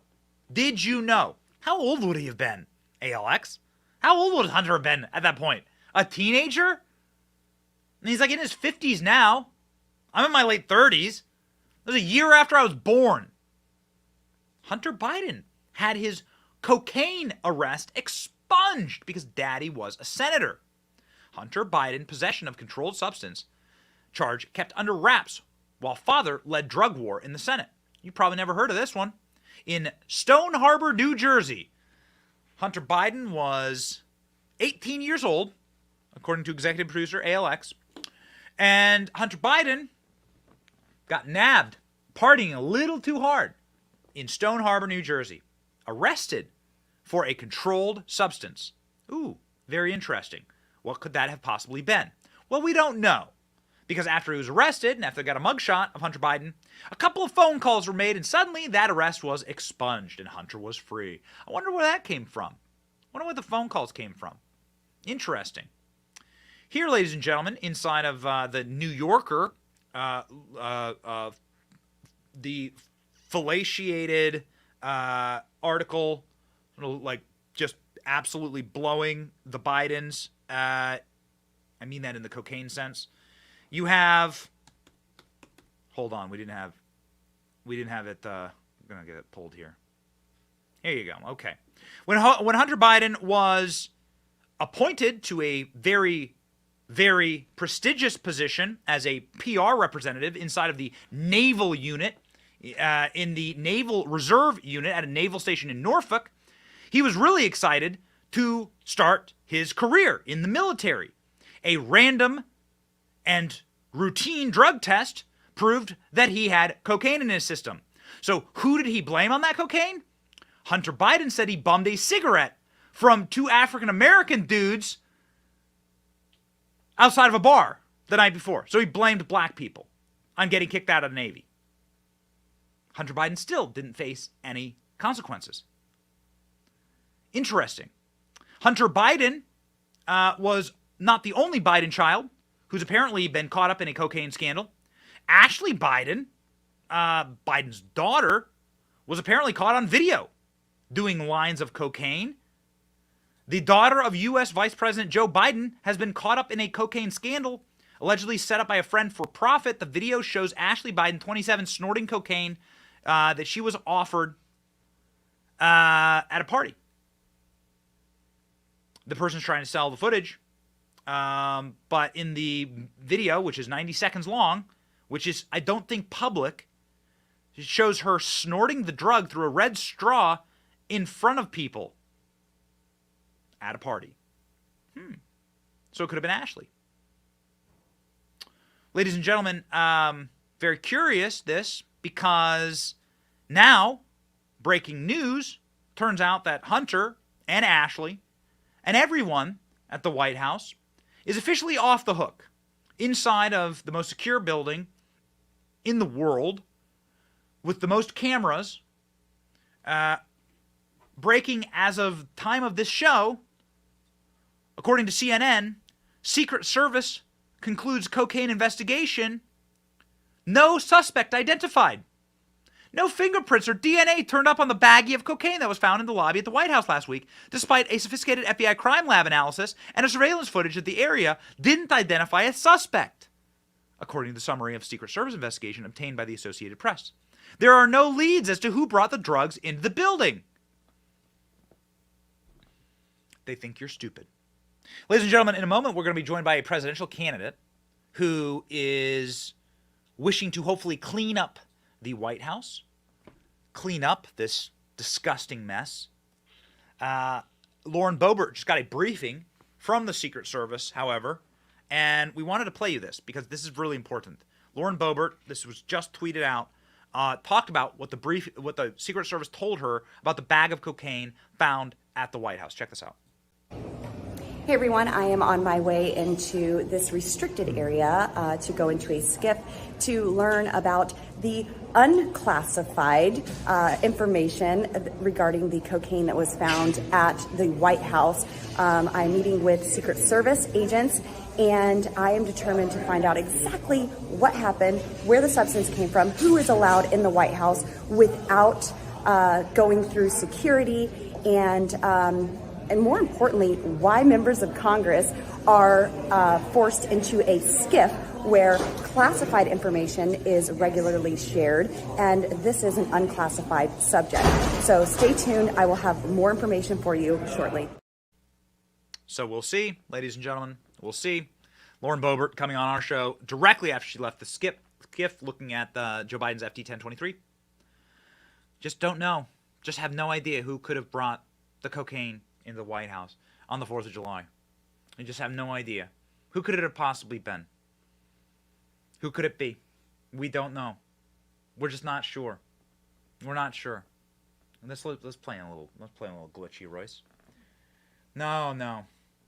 Did you know? How old would he have been, ALX? How old would Hunter have been at that point? A teenager? And he's like in his 50s now. I'm in my late 30s. It was a year after I was born. Hunter Biden had his cocaine arrest expunged because daddy was a senator. Hunter Biden, possession of controlled substance charge kept under wraps while father led drug war in the Senate. You probably never heard of this one. In Stone Harbor, New Jersey, Hunter Biden was 18 years old, according to executive producer ALX. And Hunter Biden got nabbed partying a little too hard in Stone Harbor, New Jersey. Arrested for a controlled substance. Ooh, very interesting. What could that have possibly been? Well, we don't know. Because after he was arrested and after they got a mugshot of Hunter Biden, a couple of phone calls were made and suddenly that arrest was expunged and Hunter was free. I wonder where that came from. I wonder where the phone calls came from. Interesting. Here, ladies and gentlemen, inside of the New Yorker, the fallaciated article, like just absolutely blowing the Bidens. I mean that in the cocaine sense. You have, hold on, we didn't have it, I'm going to get it pulled here. Here you go, okay. When Hunter Biden was appointed to a very, very prestigious position as a PR representative inside of the Naval Unit, in the Naval Reserve Unit at a naval station in Norfolk, he was really excited to start his career in the military. A random and routine drug test proved that he had cocaine in his system. So who did he blame on that cocaine? Hunter Biden said he bummed a cigarette from two African-American dudes outside of a bar the night before. So he blamed black people on getting kicked out of the Navy. Hunter Biden still didn't face any consequences. Interesting. Hunter Biden was not the only Biden child who's apparently been caught up in a cocaine scandal. Ashley Biden, Biden's daughter, was apparently caught on video doing lines of cocaine. The daughter of U.S. Vice President Joe Biden has been caught up in a cocaine scandal, allegedly set up by a friend for profit. The video shows Ashley Biden, 27, snorting cocaine that she was offered at a party. The person's trying to sell the footage. But in the video, which is 90 seconds long, which is, I don't think, public, it shows her snorting the drug through a red straw in front of people at a party. So it could have been Ashley. Ladies and gentlemen, very curious this, because now, breaking news, turns out that Hunter and Ashley and everyone at the White House is officially off the hook inside of the most secure building in the world with the most cameras. Breaking as of time of this show, according to CNN, Secret Service concludes cocaine investigation. No suspect identified. No fingerprints or DNA turned up on the baggie of cocaine that was found in the lobby at the White House last week, despite a sophisticated FBI crime lab analysis and a surveillance footage of the area didn't identify a suspect, according to the summary of Secret Service investigation obtained by the Associated Press. There are no leads as to who brought the drugs into the building. They think you're stupid. Ladies and gentlemen, in a moment, we're going to be joined by a presidential candidate who is wishing to hopefully clean up the White House, clean up this disgusting mess. Lauren Boebert just got a briefing from the Secret Service, however, and we wanted to play you this because this is really important. Lauren Boebert, this was just tweeted out, talked about what the Secret Service told her about the bag of cocaine found at the White House. Check this out. Hey everyone, I am on my way into this restricted area to go into a skiff to learn about the unclassified information regarding the cocaine that was found at the White House. I'm meeting with Secret Service agents, and I am determined to find out exactly what happened, where the substance came from, who is allowed in the White House without going through security, and more importantly, why members of Congress are forced into a skiff where classified information is regularly shared, and this is an unclassified subject. So stay tuned. I will have more information for you shortly. So we'll see, ladies and gentlemen. We'll see. Lauren Boebert coming on our show directly after she left the skiff looking at Joe Biden's FD-1023. Just don't know. Just have no idea who could have brought the cocaine in the White House on the 4th of July. I just have no idea. Who could it have possibly been? Who could it be? We don't know. We're just not sure. We're not sure. Let's play a little glitchy, Royce. No.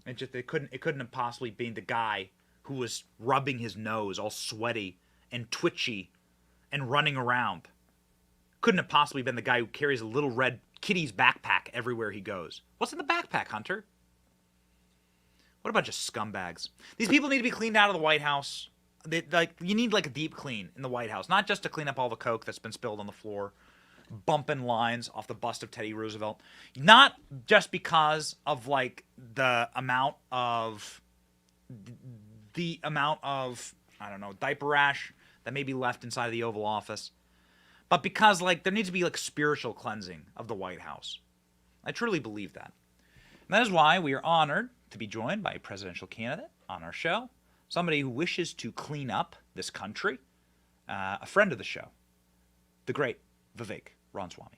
It couldn't have possibly been the guy who was rubbing his nose all sweaty and twitchy and running around. Couldn't have possibly been the guy who carries a little red kitty's backpack everywhere he goes. What's in the backpack, Hunter? What a bunch of scumbags. These people need to be cleaned out of the White House. You need like a deep clean in the White House, not just to clean up all the coke that's been spilled on the floor, bumping lines off the bust of Teddy Roosevelt. Not just because of like the amount of I don't know, diaper rash that may be left inside of the Oval Office, but because like there needs to be like spiritual cleansing of the White House. I truly believe that. And that is why we are honored to be joined by a presidential candidate on our show, somebody who wishes to clean up this country, a friend of the show, the great Vivek Ramaswamy.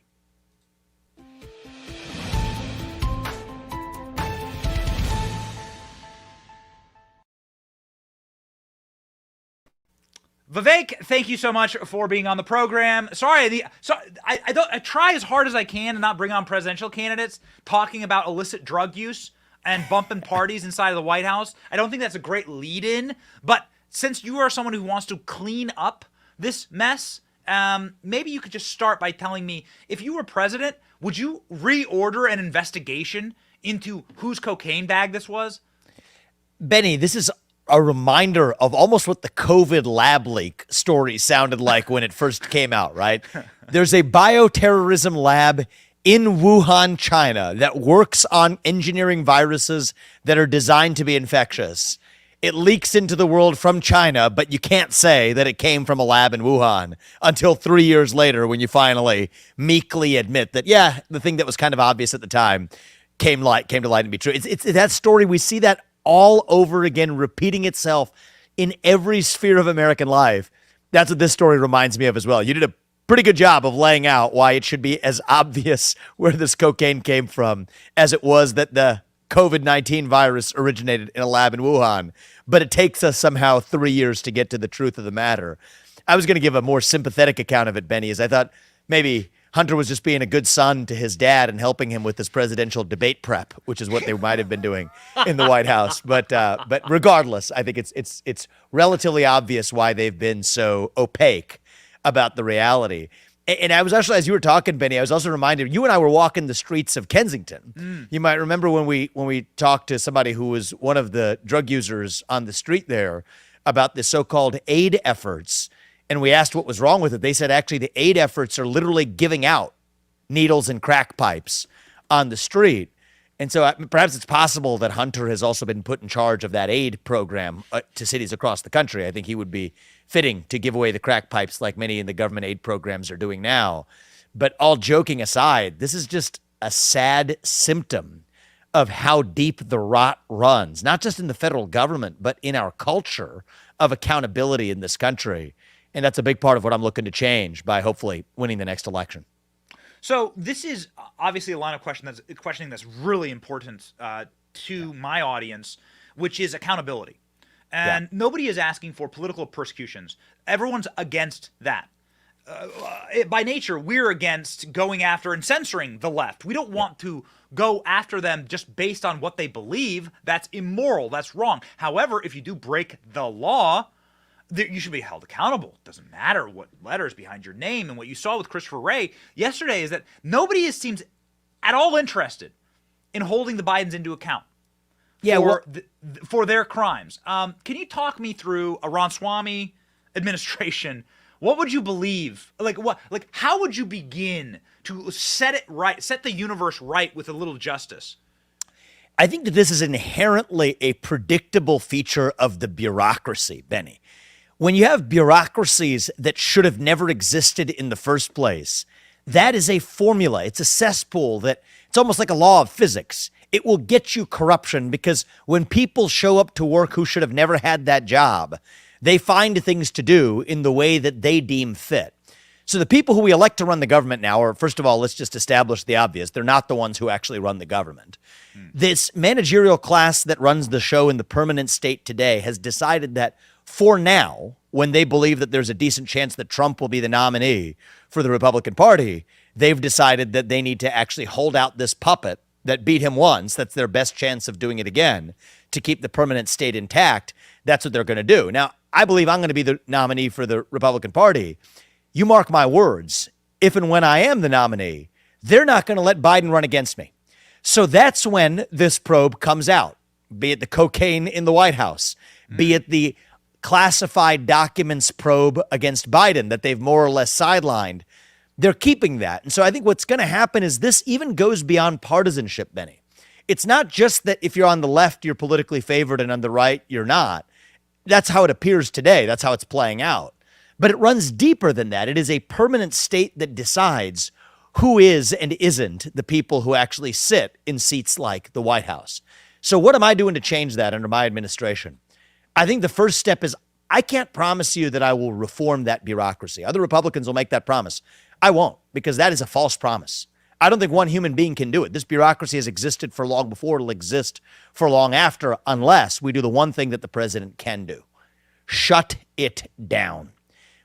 Vivek, thank you so much for being on the program. Sorry, I try as hard as I can to not bring on presidential candidates talking about illicit drug use and bumping parties inside of the White House. I don't think that's a great lead-in, but since you are someone who wants to clean up this mess, maybe you could just start by telling me, if you were president, would you reorder an investigation into whose cocaine bag this was? Benny, this is a reminder of almost what the COVID lab leak story sounded like when it first came out, right? There's a bioterrorism lab in Wuhan, China, that works on engineering viruses that are designed to be infectious. It leaks into the world from China, but you can't say that it came from a lab in Wuhan until 3 years later when you finally meekly admit that, yeah, the thing that was kind of obvious at the time came to light and be true. It's that story. We see that all over again, repeating itself in every sphere of American life. That's what this story reminds me of as well. You did a pretty good job of laying out why it should be as obvious where this cocaine came from as it was that the COVID-19 virus originated in a lab in Wuhan. But it takes us somehow 3 years to get to the truth of the matter. I was going to give a more sympathetic account of it, Benny, as I thought maybe Hunter was just being a good son to his dad and helping him with his presidential debate prep, which is what they might have been doing in the White House. But regardless, I think it's relatively obvious why they've been so opaque about the reality. And I was actually, as you were talking, Benny, I was also reminded, you and I were walking the streets of Kensington. You might remember when we talked to somebody who was one of the drug users on the street there about the so-called aid efforts. And we asked what was wrong with it. They said, actually, the aid efforts are literally giving out needles and crack pipes on the street. And so perhaps it's possible that Hunter has also been put in charge of that aid program to cities across the country. I think he would be fitting to give away the crack pipes like many in the government aid programs are doing now. But all joking aside, this is just a sad symptom of how deep the rot runs, not just in the federal government, but in our culture of accountability in this country. And that's a big part of what I'm looking to change by hopefully winning the next election. So this is obviously a line of questioning that's really important to my audience, which is accountability. And nobody is asking for political persecutions. Everyone's against that. By nature, we're against going after and censoring the left. We don't want to go after them just based on what they believe. That's immoral. That's wrong. However, if you do break the law, you should be held accountable. It doesn't matter what letters behind your name. And what you saw with Christopher Wray yesterday is that nobody seems at all interested in holding the Bidens into account for their crimes. Can you talk me through a Ramaswamy administration? What would you believe? How would you begin to set it right, set the universe right with a little justice? I think that this is inherently a predictable feature of the bureaucracy, Benny. When you have bureaucracies that should have never existed in the first place, that is a formula. It's a cesspool that it's almost like a law of physics. It will get you corruption because when people show up to work who should have never had that job, they find things to do in the way that they deem fit. So the people who we elect to run the government now are, first of all, let's just establish the obvious. They're not the ones who actually run the government. This managerial class that runs the show in the permanent state today has decided that for now, when they believe that there's a decent chance that Trump will be the nominee for the Republican Party, they've decided that they need to actually hold out this puppet that beat him once, that's their best chance of doing it again, to keep the permanent state intact, that's what they're going to do. Now, I believe I'm going to be the nominee for the Republican Party. You mark my words, if and when I am the nominee, they're not going to let Biden run against me. So that's when this probe comes out, be it the cocaine in the White House, be it the classified documents probe against Biden that they've more or less sidelined. They're keeping that. And so I think what's going to happen is this even goes beyond partisanship, Benny. It's not just that if you're on the left, you're politically favored, and on the right, you're not. That's how it appears today. That's how it's playing out. But it runs deeper than that. It is a permanent state that decides who is and isn't the people who actually sit in seats like the White House. So what am I doing to change that under my administration? I think the first step is I can't promise you that I will reform that bureaucracy. Other Republicans will make that promise. I won't, because that is a false promise. I don't think one human being can do it. This bureaucracy has existed for long before. It'll exist for long after, unless we do the one thing that the president can do: shut it down.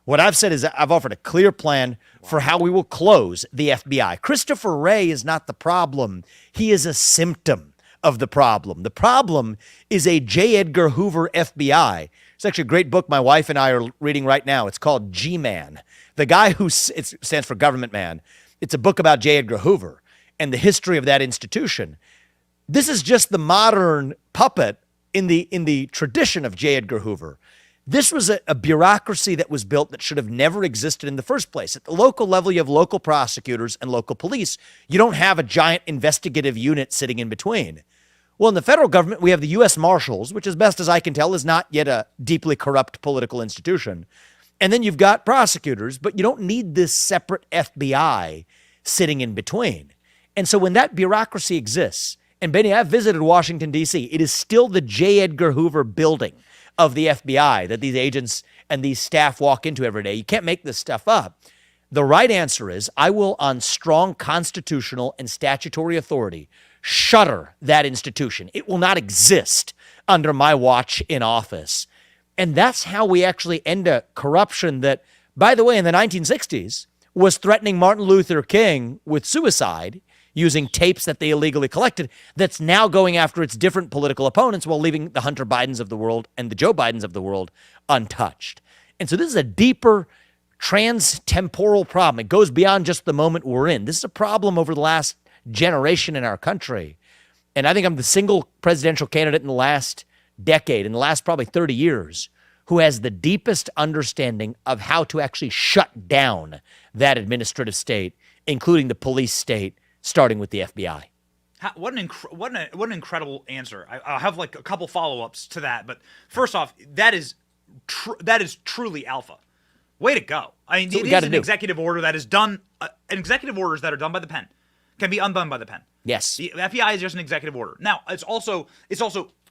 What I've said is I've offered a clear plan for how we will close the FBI. Christopher Wray is not the problem. He is a symptom of the problem. The problem is a J. Edgar Hoover FBI. It's actually a great book my wife and I are reading right now. It's called G-Man. The guy who it stands for Government Man. It's a book about J. Edgar Hoover and the history of that institution. This is just the modern puppet in the tradition of J. Edgar Hoover. This was a bureaucracy that was built that should have never existed in the first place. At the local level, you have local prosecutors and local police. You don't have a giant investigative unit sitting in between. Well, in the federal government, we have the U.S. Marshals, which, as best as I can tell, is not yet a deeply corrupt political institution. And then you've got prosecutors, but you don't need this separate FBI sitting in between. And so when that bureaucracy exists, and Benny, I've visited Washington, D.C., it is still the J. Edgar Hoover building of the FBI that these agents and these staff walk into every day. You can't make this stuff up. The right answer is I will, on strong constitutional and statutory authority, shutter that institution. It will not exist under my watch in office. And that's how we actually end a corruption that, by the way, in the 1960s was threatening Martin Luther King with suicide using tapes that they illegally collected, that's now going after its different political opponents while leaving the Hunter Bidens of the world and the Joe Bidens of the world untouched. And so this is a deeper trans-temporal problem. It goes beyond just the moment we're in. This is a problem over the last generation in our country. And I think I'm the single presidential candidate in the last decade, in the last probably 30 years, who has the deepest understanding of how to actually shut down that administrative state, including the police state, starting with the FBI. What an incredible answer. I'll have like a couple follow-ups to that, but first off, that is truly alpha. Way to go. I mean, it is an executive order that is done. Executive orders that are done by the pen can be undone by the pen. Yes. The FBI is just an executive order. Now, it's also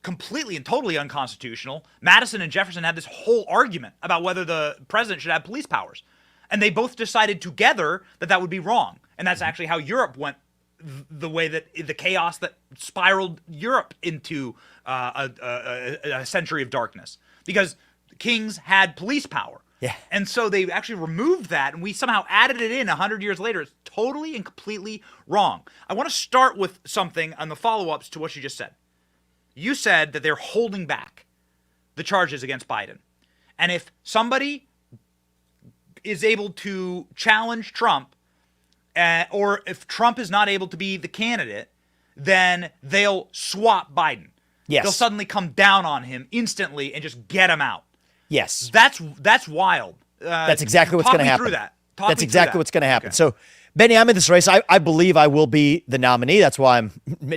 completely and totally unconstitutional. Madison and Jefferson had this whole argument about whether the president should have police powers, and they both decided together that would be wrong. And that's actually how Europe went the way that the chaos that spiraled Europe into a century of darkness, because kings had police power. Yeah. And so they actually removed that, and we somehow added it in 100 years later. It's totally and completely wrong. I want to start with something on the follow-ups to what you just said. You said that they're holding back the charges against Biden. And if somebody is able to challenge Trump, or if Trump is not able to be the candidate, then they'll swap Biden. Yes. They'll suddenly come down on him instantly and just get him out. Yes. That's wild. That's exactly what's going to happen. That's exactly what's going to happen. Okay. So, Benny, I'm in this race. I believe I will be the nominee. That's why I'm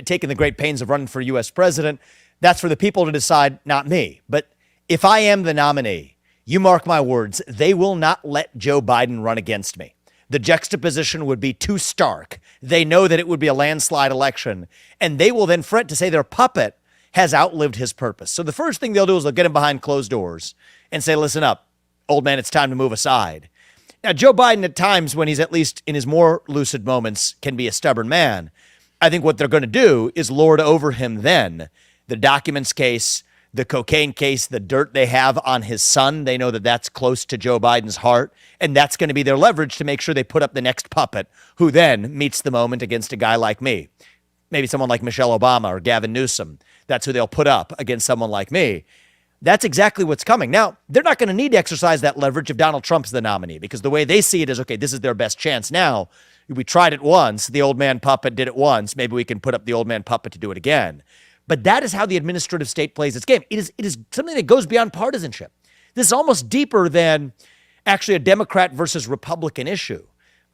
taking the great pains of running for U.S. president. That's for the people to decide, not me. But if I am the nominee, you mark my words, they will not let Joe Biden run against me. The juxtaposition would be too stark. They know that it would be a landslide election, and they will then fret to say their puppet has outlived his purpose. So the first thing they'll do is they'll get him behind closed doors and say, listen up, old man, it's time to move aside. Now, Joe Biden at times, when he's at least in his more lucid moments, can be a stubborn man. I think what they're going to do is lord over him then the documents case, the cocaine case, the dirt they have on his son. They know that that's close to Joe Biden's heart, and that's going to be their leverage to make sure they put up the next puppet who then meets the moment against a guy like me. maybe someone like Michelle Obama or Gavin Newsom. That's who they'll put up against someone like me. That's exactly what's coming. Now, they're not going to need to exercise that leverage if Donald Trump's the nominee, because the way they see it is, okay, this is their best chance now. We tried it once. The old man puppet did it once. Maybe we can put up the old man puppet to do it again. But that is how the administrative state plays its game. It is something that goes beyond partisanship. This is almost deeper than actually a Democrat versus Republican issue.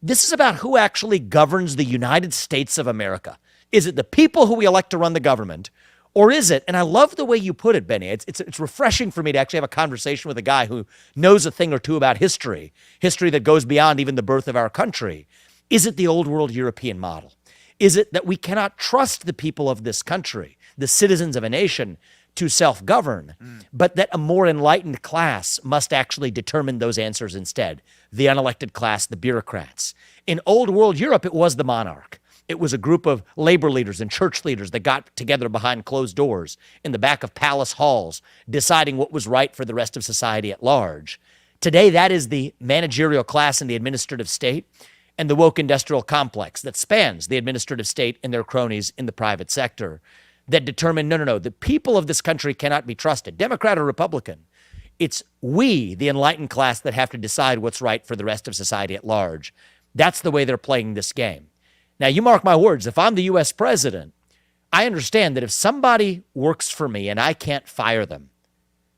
This is about who actually governs the United States of America. Is it the people who we elect to run the government? Or is it, and I love the way you put it, Benny, it's refreshing for me to actually have a conversation with a guy who knows a thing or two about history that goes beyond even the birth of our country. Is it the old world European model? Is it that we cannot trust the people of this country, the citizens of a nation, to self-govern, but that a more enlightened class must actually determine those answers instead? The unelected class, the bureaucrats. In old world Europe, it was the monarch. It was a group of labor leaders and church leaders that got together behind closed doors in the back of palace halls, deciding what was right for the rest of society at large. Today, that is the managerial class in the administrative state and the woke industrial complex that spans the administrative state and their cronies in the private sector that determine, no, the people of this country cannot be trusted, Democrat or Republican. It's we, the enlightened class, that have to decide what's right for the rest of society at large. That's the way they're playing this game. Now, you mark my words, if I'm the U.S. president, I understand that if somebody works for me and I can't fire them,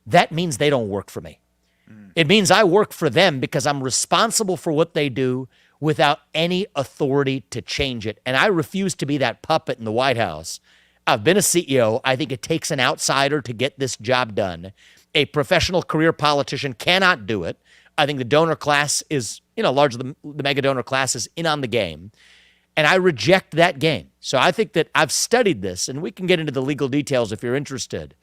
that means they don't work for me. It means I work for them because I'm responsible for what they do without any authority to change it. And I refuse to be that puppet in the White House. I've been a CEO. I think it takes an outsider to get this job done. A professional career politician cannot do it. I think the donor class is, largely the mega donor class is in on the game. And I reject that game. So I think that I've studied this, and we can get into the legal details if you're interested,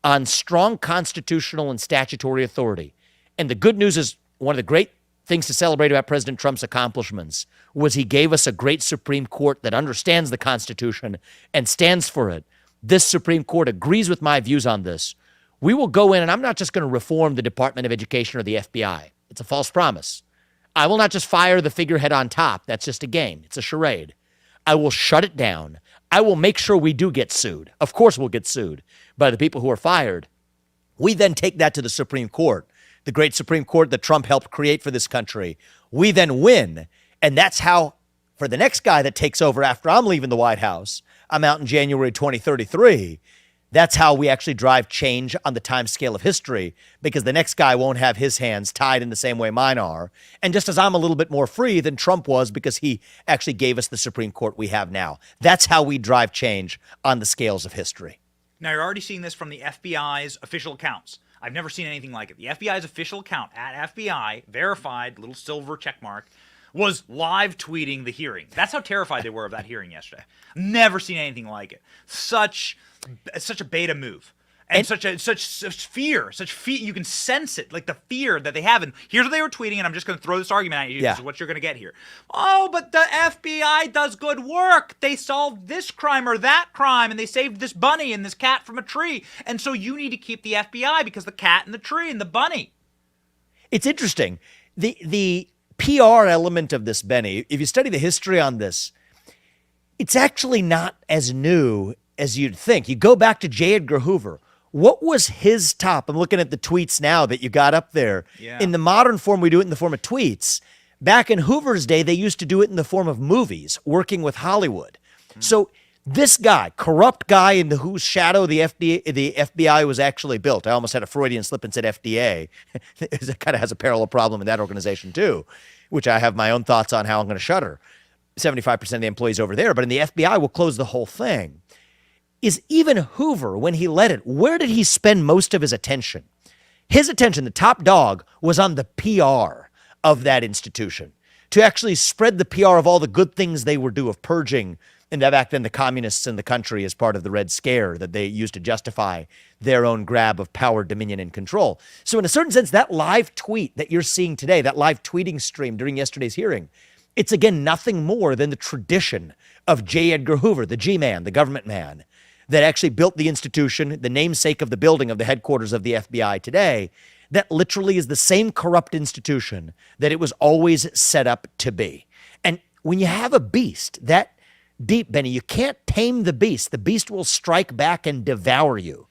on strong constitutional and statutory authority. And the good news is, one of the great things to celebrate about President Trump's accomplishments was he gave us a great Supreme Court that understands the Constitution and stands for it. This Supreme Court agrees with my views on this. We will go in, and I'm not just going to reform the Department of Education or the FBI. It's a false promise. I will not just fire the figurehead on top. That's just a game. It's a charade. I will shut it down. I will make sure we do get sued. Of course we'll get sued by the people who are fired. We then take that to the Supreme Court, the great Supreme Court that Trump helped create for this country. We then win. And that's how, for the next guy that takes over after I'm leaving the White House, I'm out in January 2033, that's how we actually drive change on the time scale of history, because the next guy won't have his hands tied in the same way mine are. And just as I'm a little bit more free than Trump was because he actually gave us the Supreme Court we have now. That's how we drive change on the scales of history. Now, you're already seeing this from the FBI's official accounts. I've never seen anything like it. The FBI's official account at FBI, verified, little silver check mark, was live tweeting the hearing. That's how terrified they were of that hearing yesterday. Never seen anything like it. Such a beta move. And such fear. You can sense it, like the fear that they have. And here's what they were tweeting, and I'm just going to throw this argument at you. Yeah. This is what you're going to get here. Oh, but the FBI does good work. They solved this crime or that crime, and they saved this bunny and this cat from a tree. And so you need to keep the FBI because the cat and the tree and the bunny. It's interesting. The PR element of this, Benny, if you study the history on this, it's actually not as new as you'd think. You go back to J. Edgar Hoover. What was his top? I'm looking at the tweets now that you got up there. Yeah. In the modern form, we do it in the form of tweets. Back in Hoover's day, they used to do it in the form of movies, working with Hollywood. So this guy, corrupt guy in whose shadow the FBI was actually built. I almost had a Freudian slip and said FDA. It kind of has a parallel problem in that organization too, which I have my own thoughts on how I'm going to shutter 75% of the employees over there. But in the FBI, we'll close the whole thing. Is even Hoover, when he led it, where did he spend most of his attention? His attention, the top dog, was on the PR of that institution, to actually spread the PR of all the good things they were doing, of purging, and back then the communists in the country as part of the Red Scare that they used to justify their own grab of power, dominion, and control. So in a certain sense, that live tweet that you're seeing today, that live tweeting stream during yesterday's hearing, it's again nothing more than the tradition of J. Edgar Hoover, the G-man, the government man, that actually built the institution, the namesake of the building of the headquarters of the FBI today, that literally is the same corrupt institution that it was always set up to be. And when you have a beast that deep, Benny. You can't tame the beast. The beast will strike back and devour you.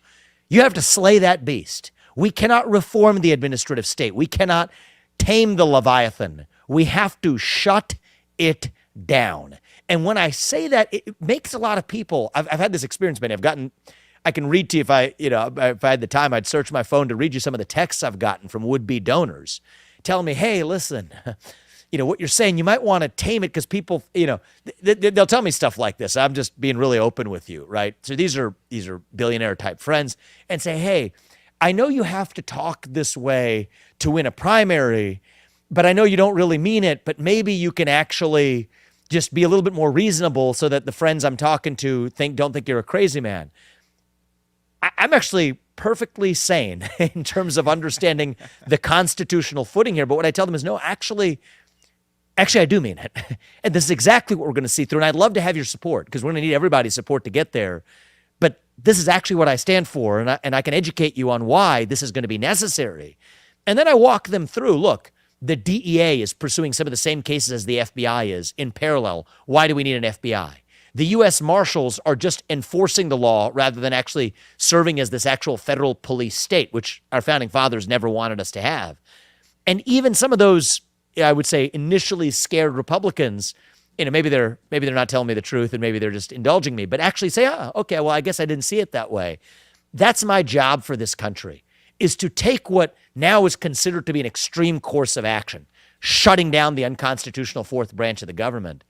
You have to slay that beast. We cannot reform the administrative state. We cannot tame the Leviathan. We have to shut it down. And when I say that, it makes a lot of people, I've had this experience, Benny. I can read to you if I had the time, I'd search my phone to read you some of the texts I've gotten from would-be donors telling me, hey, listen, what you're saying, you might want to tame it because people, they'll tell me stuff like this. I'm just being really open with you, right? So these are billionaire type friends and say, hey, I know you have to talk this way to win a primary, but I know you don't really mean it, but maybe you can actually just be a little bit more reasonable so that the friends I'm talking to don't think you're a crazy man. I'm actually perfectly sane in terms of understanding the constitutional footing here. But what I tell them is, no, actually, I do mean it. And this is exactly what we're going to see through. And I'd love to have your support because we're going to need everybody's support to get there. But this is actually what I stand for. And I can educate you on why this is going to be necessary. And then I walk them through, look, the DEA is pursuing some of the same cases as the FBI is in parallel. Why do we need an FBI? The U.S. Marshals are just enforcing the law rather than actually serving as this actual federal police state, which our founding fathers never wanted us to have. And even some of those, I would say, initially scared Republicans, maybe they're not telling me the truth and maybe they're just indulging me, but actually say, okay, well, I guess I didn't see it that way. That's my job for this country, is to take what now is considered to be an extreme course of action, shutting down the unconstitutional fourth branch of the government,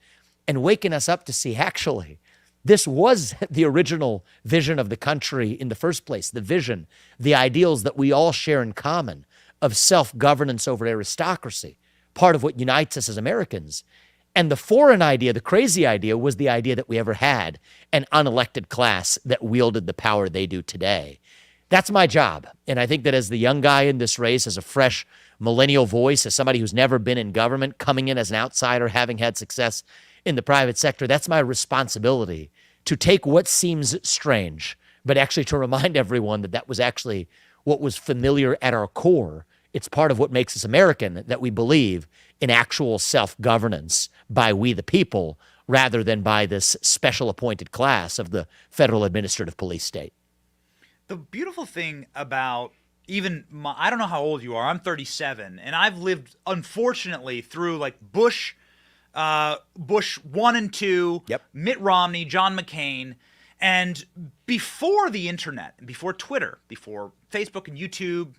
and waking us up to see, actually, this was the original vision of the country in the first place, the vision, the ideals that we all share in common of self-governance over aristocracy, part of what unites us as Americans. And the foreign idea, the crazy idea, was the idea that we ever had an unelected class that wielded the power they do today. That's my job. And I think that as the young guy in this race, as a fresh millennial voice, as somebody who's never been in government, coming in as an outsider, having had success in the private sector, that's my responsibility to take what seems strange, but actually to remind everyone that was actually what was familiar at our core. It's part of what makes us American, that we believe in actual self-governance by we the people, rather than by this special appointed class of the federal administrative police state. The beautiful thing about I don't know how old you are, I'm 37, and I've lived, unfortunately, through like Bush 1 and 2, Mitt Romney, John McCain, and before the internet, and before Twitter, before Facebook and YouTube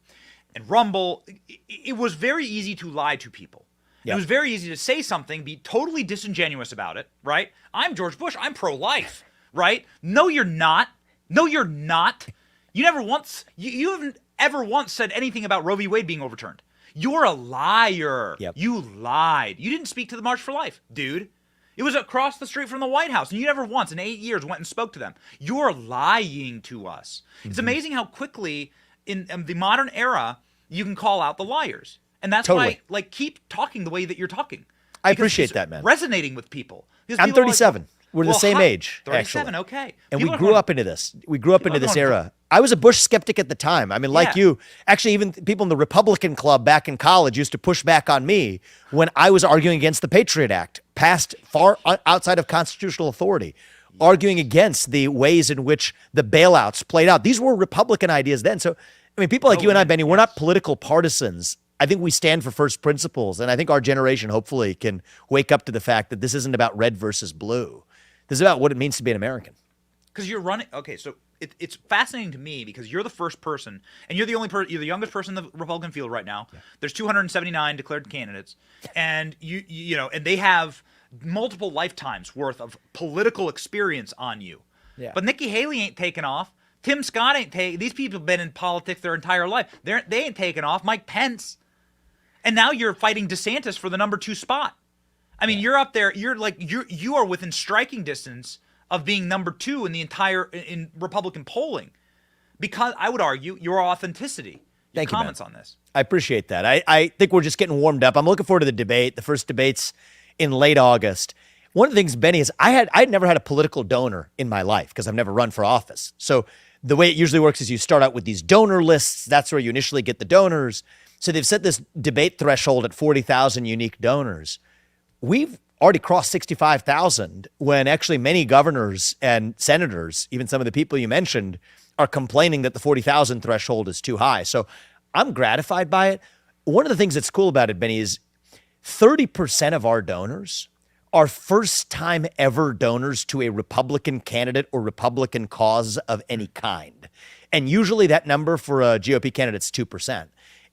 and Rumble, it was very easy to lie to people. It was very easy to say something, be totally disingenuous about it, right? I'm George Bush, I'm pro-life, right? No, you're not. No, you're not. You haven't ever once said anything about Roe v. Wade being overturned. You're a liar. You lied. You didn't speak to the March for Life, dude. It was across the street from the White House, and you never once in 8 years went and spoke to them. You're lying to us. It's amazing how quickly in the modern era you can call out the liars. And that's why, keep talking the way that you're talking. I appreciate that, man. Resonating with people. I'm 37. We're the same age, 37, actually. okay. And we grew up into this. We grew up into this era. I was a Bush skeptic at the time. I mean, like you, actually, even people in the Republican Club back in college used to push back on me when I was arguing against the Patriot Act, passed far outside of constitutional authority, arguing against the ways in which the bailouts played out. These were Republican ideas then. So, I mean, people like you and I, Benny, we're not political partisans. I think we stand for first principles. And I think our generation, hopefully, can wake up to the fact that this isn't about red versus blue. This is about what it means to be an American. Because you're running. Okay, so it's fascinating to me because you're the first person, and you're the only person. You're the youngest person in the Republican field right now. There's 279 declared candidates, and you know, and they have multiple lifetimes worth of political experience on you. But Nikki Haley ain't taken off. Tim Scott ain't taken. These people have been in politics their entire life. They ain't taken off. Mike Pence, and now you're fighting DeSantis for the number 2 spot. I mean, you're up there. You're like you are within striking distance of being number 2 in the entire in Republican polling, because I would argue your authenticity. Your comments on this. I appreciate that. I think we're just getting warmed up. I'm looking forward to the debate. The first debate's in late August. One of the things, Benny, is I'd never had a political donor in my life because I've never run for office. So the way it usually works is you start out with these donor lists. That's where you initially get the donors. So they've set this debate threshold at 40,000 unique donors. We've already crossed 65,000 when actually many governors and senators, even some of the people you mentioned, are complaining that the 40,000 threshold is too high. So I'm gratified by it. One of the things that's cool about it, Benny, is 30% of our donors are first-time ever donors to a Republican candidate or Republican cause of any kind. And usually that number for a GOP candidate is 2%.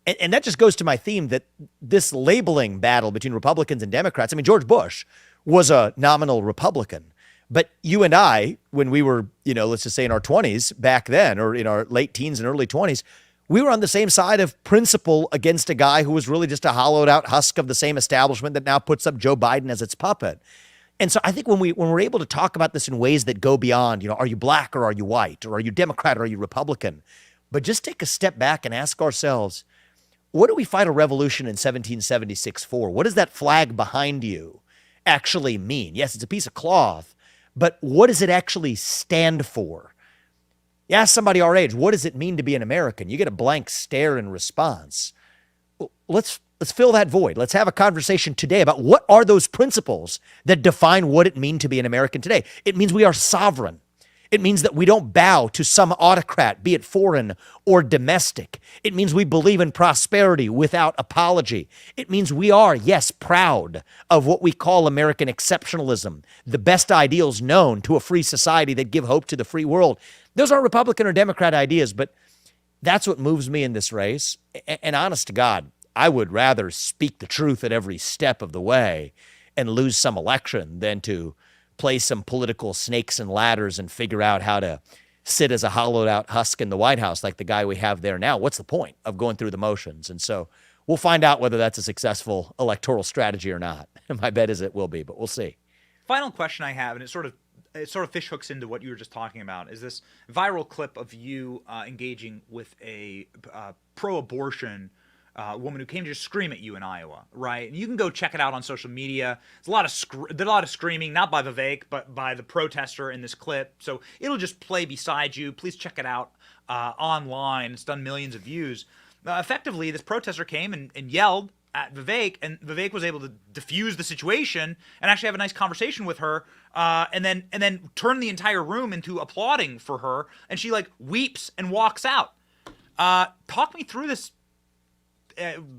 And that just goes to my theme that this labeling battle between Republicans and Democrats, I mean, George Bush was a nominal Republican. But you and I, when we were, let's just say in our 20s back then, or in our late teens and early 20s, we were on the same side of principle against a guy who was really just a hollowed out husk of the same establishment that now puts up Joe Biden as its puppet. And so I think when we're able to talk about this in ways that go beyond, are you black or are you white, or are you Democrat or are you Republican? But just take a step back and ask ourselves, what do we fight a revolution in 1776 for? What does that flag behind you actually mean? Yes, it's a piece of cloth, but what does it actually stand for? You ask somebody our age, what does it mean to be an American? You get a blank stare in response. Well, let's fill that void. Let's have a conversation today about what are those principles that define what it means to be an American today. It means we are sovereign. It means that we don't bow to some autocrat, be it foreign or domestic. It means we believe in prosperity without apology. It means we are, yes, proud of what we call American exceptionalism, the best ideals known to a free society that give hope to the free world. Those aren't Republican or Democrat ideas, but that's what moves me in this race. And honest to God, I would rather speak the truth at every step of the way and lose some election than to play some political snakes and ladders and figure out how to sit as a hollowed out husk in the White House like the guy we have there now. What's the point of going through the motions? And so we'll find out whether that's a successful electoral strategy or not. My bet is it will be, but we'll see. Final question I have, and it sort of fish hooks into what you were just talking about, is this viral clip of you engaging with a pro-abortion woman who came to just scream at you in Iowa, right? And you can go check it out on social media. There's a lot of screaming, not by Vivek, but by the protester in this clip. So it'll just play beside you. Please check it out online. It's done millions of views. Effectively, this protester came and yelled at Vivek, and Vivek was able to diffuse the situation and actually have a nice conversation with her, and then turn the entire room into applauding for her. And she weeps and walks out. Talk me through this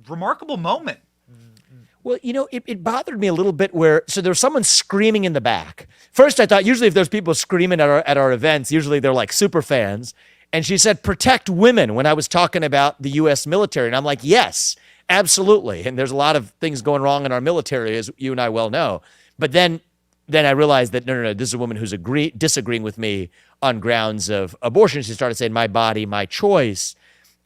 remarkable moment. Well, it bothered me a little bit so there was someone screaming in the back. First, I thought usually if there's people screaming at our events, usually they're like super fans. And she said, "Protect women," when I was talking about the U.S. military. And I'm like, yes, absolutely. And there's a lot of things going wrong in our military, as you and I well know. But then I realized that, no, this is a woman who's disagreeing with me on grounds of abortion. She started saying, "My body, my choice."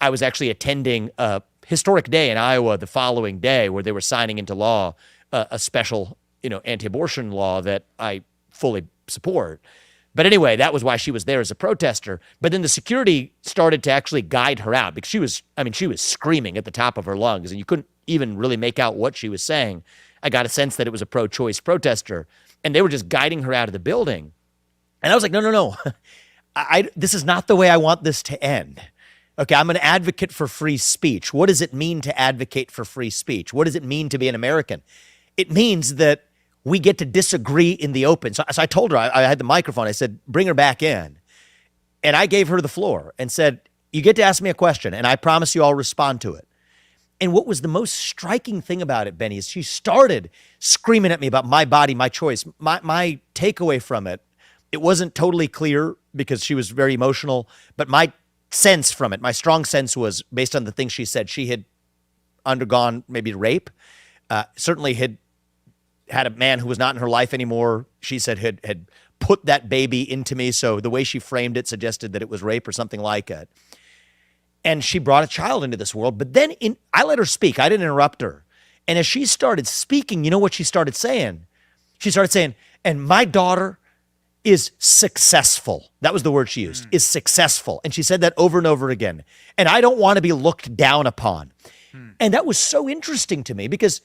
I was actually attending a historic day in Iowa the following day where they were signing into law a special, anti-abortion law that I fully support. But anyway, that was why she was there as a protester. But then the security started to actually guide her out because she was screaming at the top of her lungs and you couldn't even really make out what she was saying. I got a sense that it was a pro-choice protester and they were just guiding her out of the building. And I was like, no. This is not the way I want this to end. Okay, I'm an advocate for free speech. What does it mean to advocate for free speech? What does it mean to be an American? It means that we get to disagree in the open. So I told her, I had the microphone. I said, bring her back in. And I gave her the floor and said, you get to ask me a question, and I promise you I'll respond to it. And what was the most striking thing about it, Benny, is she started screaming at me about my body, my choice. My takeaway from it, it wasn't totally clear because she was very emotional, but my sense from it, my strong sense was, based on the things she said, she had undergone maybe rape, certainly had a man who was not in her life anymore, she said had put that baby into me. So the way she framed it suggested that it was rape or something like it. And she brought a child into this world. But then I let her speak. I didn't interrupt her. And as she started speaking, you know what she started saying? She started saying, and my daughter is successful. That was the word she used, is successful. And she said that over and over again. And I don't want to be looked down upon. And that was so interesting to me because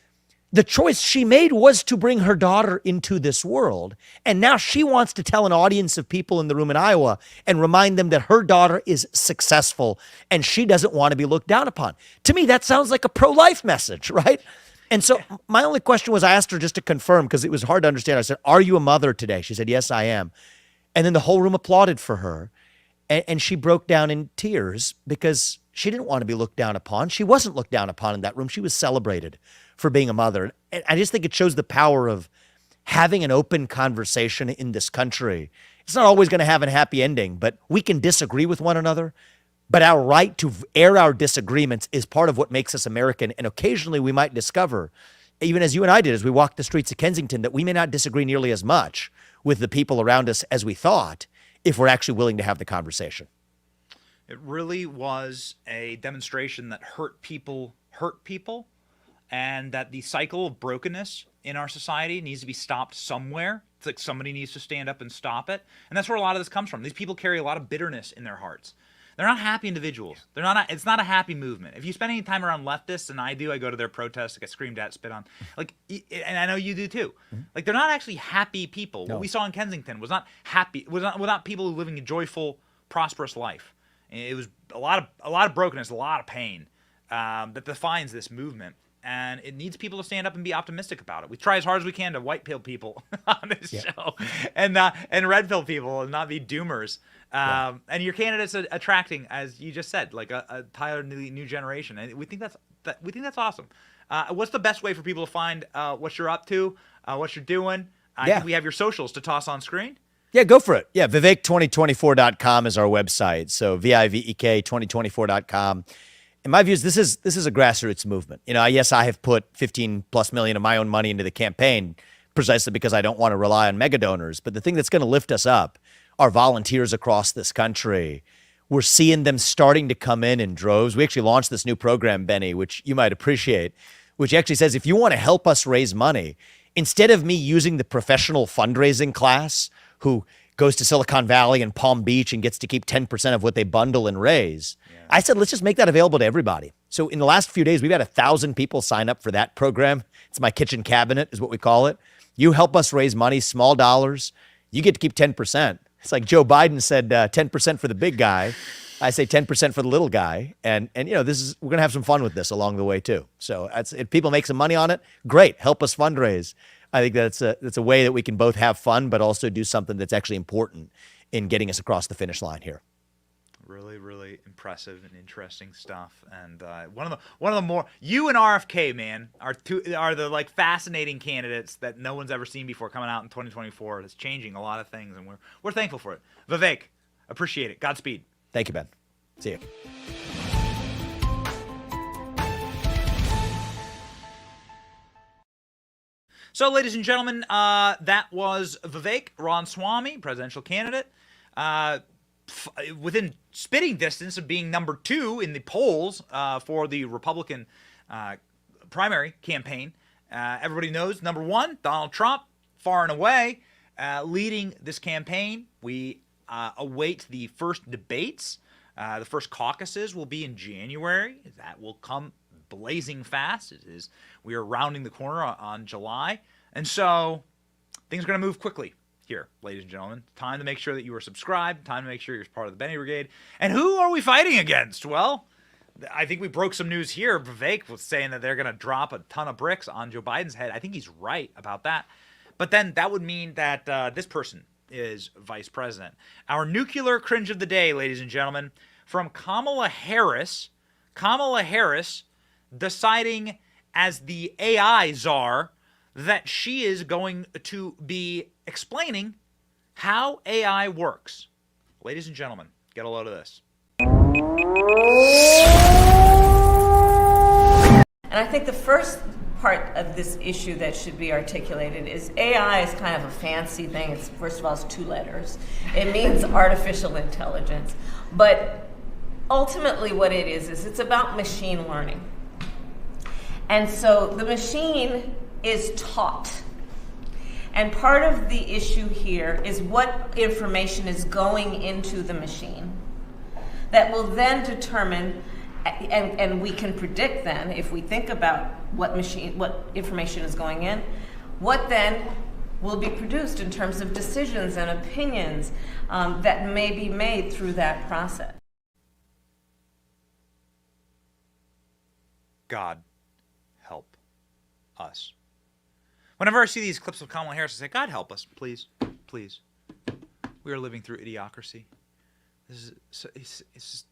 the choice she made was to bring her daughter into this world. And now she wants to tell an audience of people in the room in Iowa and remind them that her daughter is successful and she doesn't want to be looked down upon. To me, that sounds like a pro-life message, right? And so my only question was, I asked her just to confirm, because it was hard to understand. I said, are you a mother today? She said, yes, I am. And then the whole room applauded for her. And she broke down in tears because she didn't want to be looked down upon. She wasn't looked down upon in that room. She was celebrated for being a mother. And I just think it shows the power of having an open conversation in this country. It's not always going to have a happy ending, but we can disagree with one another. But our right to air our disagreements is part of what makes us American. And occasionally we might discover, even as you and I did as we walked the streets of Kensington, that we may not disagree nearly as much with the people around us as we thought, if we're actually willing to have the conversation. It really was a demonstration that hurt people, and that the cycle of brokenness in our society needs to be stopped somewhere. It's like somebody needs to stand up and stop it. And that's where a lot of this comes from. These people carry a lot of bitterness in their hearts. They're not happy individuals. They're not. It's not a happy movement. If you spend any time around leftists, and I do, I go to their protests, I get screamed at, spit on, like, and I know you do too. Like, they're not actually happy people. No. What we saw in Kensington was not happy. Was not people living a joyful, prosperous life. It was a lot of brokenness, a lot of pain that defines this movement. And it needs people to stand up and be optimistic about it. We try as hard as we can to white pill people on this show, and red pill people, and not be doomers. And your candidate's attracting, as you just said, like a entirely new generation, and we think that's awesome. What's the best way for people to find what you're up to, what you're doing? I think we have your socials to toss on screen. Yeah, go for it. Yeah, Vivek2024.com is our website. So VIVEK 2024.com. In my views, this is a grassroots movement. You know, yes, I have put 15+ million of my own money into the campaign precisely because I don't want to rely on mega donors. But the thing that's going to lift us up are volunteers across this country. We're seeing them starting to come in droves. We actually launched this new program, Benny, which you might appreciate, which actually says, if you want to help us raise money, instead of me using the professional fundraising class who goes to Silicon Valley and Palm Beach and gets to keep 10% of what they bundle and raise, I said, let's just make that available to everybody. So in the last few days, we've had 1,000 people sign up for that program. It's my kitchen cabinet is what we call it. You help us raise money, small dollars, you get to keep 10%. It's like Joe Biden said, 10% for the big guy. I say 10% for the little guy. And you know, we're going to have some fun with this along the way too. So if people make some money on it, great, help us fundraise. I think that's a way that we can both have fun, but also do something that's actually important in getting us across the finish line here. Really, really impressive and interesting stuff. And one of the more, you and RFK, man, are the like fascinating candidates that no one's ever seen before coming out in 2024. It's changing a lot of things, and we're thankful for it. Vivek, appreciate it. Godspeed. Thank you, Ben. See you. So, ladies and gentlemen, that was Vivek Ramaswamy, presidential candidate. Within spitting distance of being number 2 in the polls for the Republican primary campaign. Everybody knows number 1, Donald Trump, far and away, leading this campaign. We await the first debates. The first caucuses will be in January. That will come blazing fast. We are rounding the corner on July. And so things are going to move quickly here, ladies and gentlemen. Time to make sure that you are subscribed. Time to make sure you're part of the Benny Brigade. And who are we fighting against? Well, I think we broke some news here. Vivek was saying that they're going to drop a ton of bricks on Joe Biden's head. I think he's right about that. But then that would mean that this person is vice president. Our nuclear cringe of the day, ladies and gentlemen, from Kamala Harris. Kamala Harris deciding as the AI czar that she is going to be explaining how AI works. Ladies and gentlemen, get a load of this. And I think the first part of this issue that should be articulated is AI is kind of a fancy thing. It's, first of all, it's 2 letters. It means artificial intelligence. But ultimately what it is it's about machine learning. And so the machine is taught. And part of the issue here is what information is going into the machine that will then determine, and we can predict then, if we think about what information is going in, what then will be produced in terms of decisions and opinions that may be made through that process. God help us. Whenever I see these clips of Kamala Harris, I say, God help us, please, please. We are living through idiocracy. This is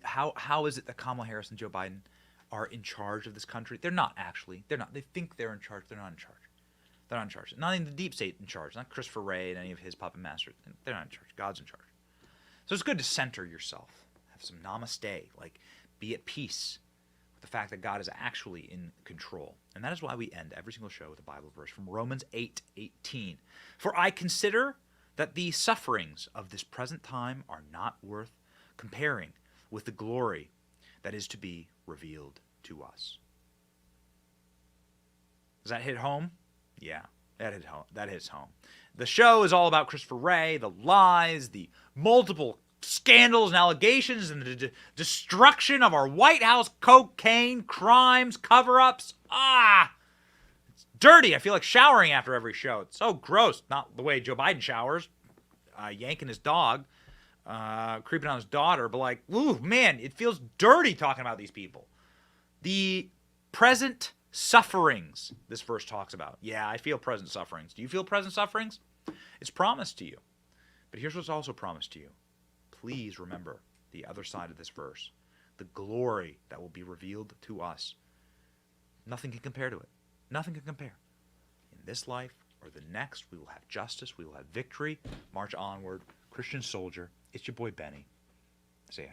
how is it that Kamala Harris and Joe Biden are in charge of this country? They're not actually. They're not. They think they're in charge. They're not in charge. They're not in charge. Not even the deep state in charge. Not Christopher Wray and any of his puppet masters. They're not in charge. God's in charge. So it's good to center yourself. Have some namaste. Like, be at peace with the fact that God is actually in control. And that is why we end every single show with a Bible verse from Romans 8:18. For I consider that the sufferings of this present time are not worth comparing with the glory that is to be revealed to us. Does that hit home? Yeah, that hits home. The show is all about Christopher Wray, the lies, the multiple scandals and allegations, and the destruction of our White House, cocaine, crimes, cover-ups. It's dirty. I feel like showering after every show. It's so gross. Not the way Joe Biden showers, yanking his dog, creeping on his daughter, but like, ooh, man, it feels dirty talking about these people. The present sufferings this verse talks about. Yeah, I feel present sufferings. Do you feel present sufferings? It's promised to you. But here's what's also promised to you. Please remember the other side of this verse. The glory that will be revealed to us. Nothing can compare to it. Nothing can compare. In this life or the next, we will have justice. We will have victory. March onward. Christian soldier. It's your boy Benny. See ya.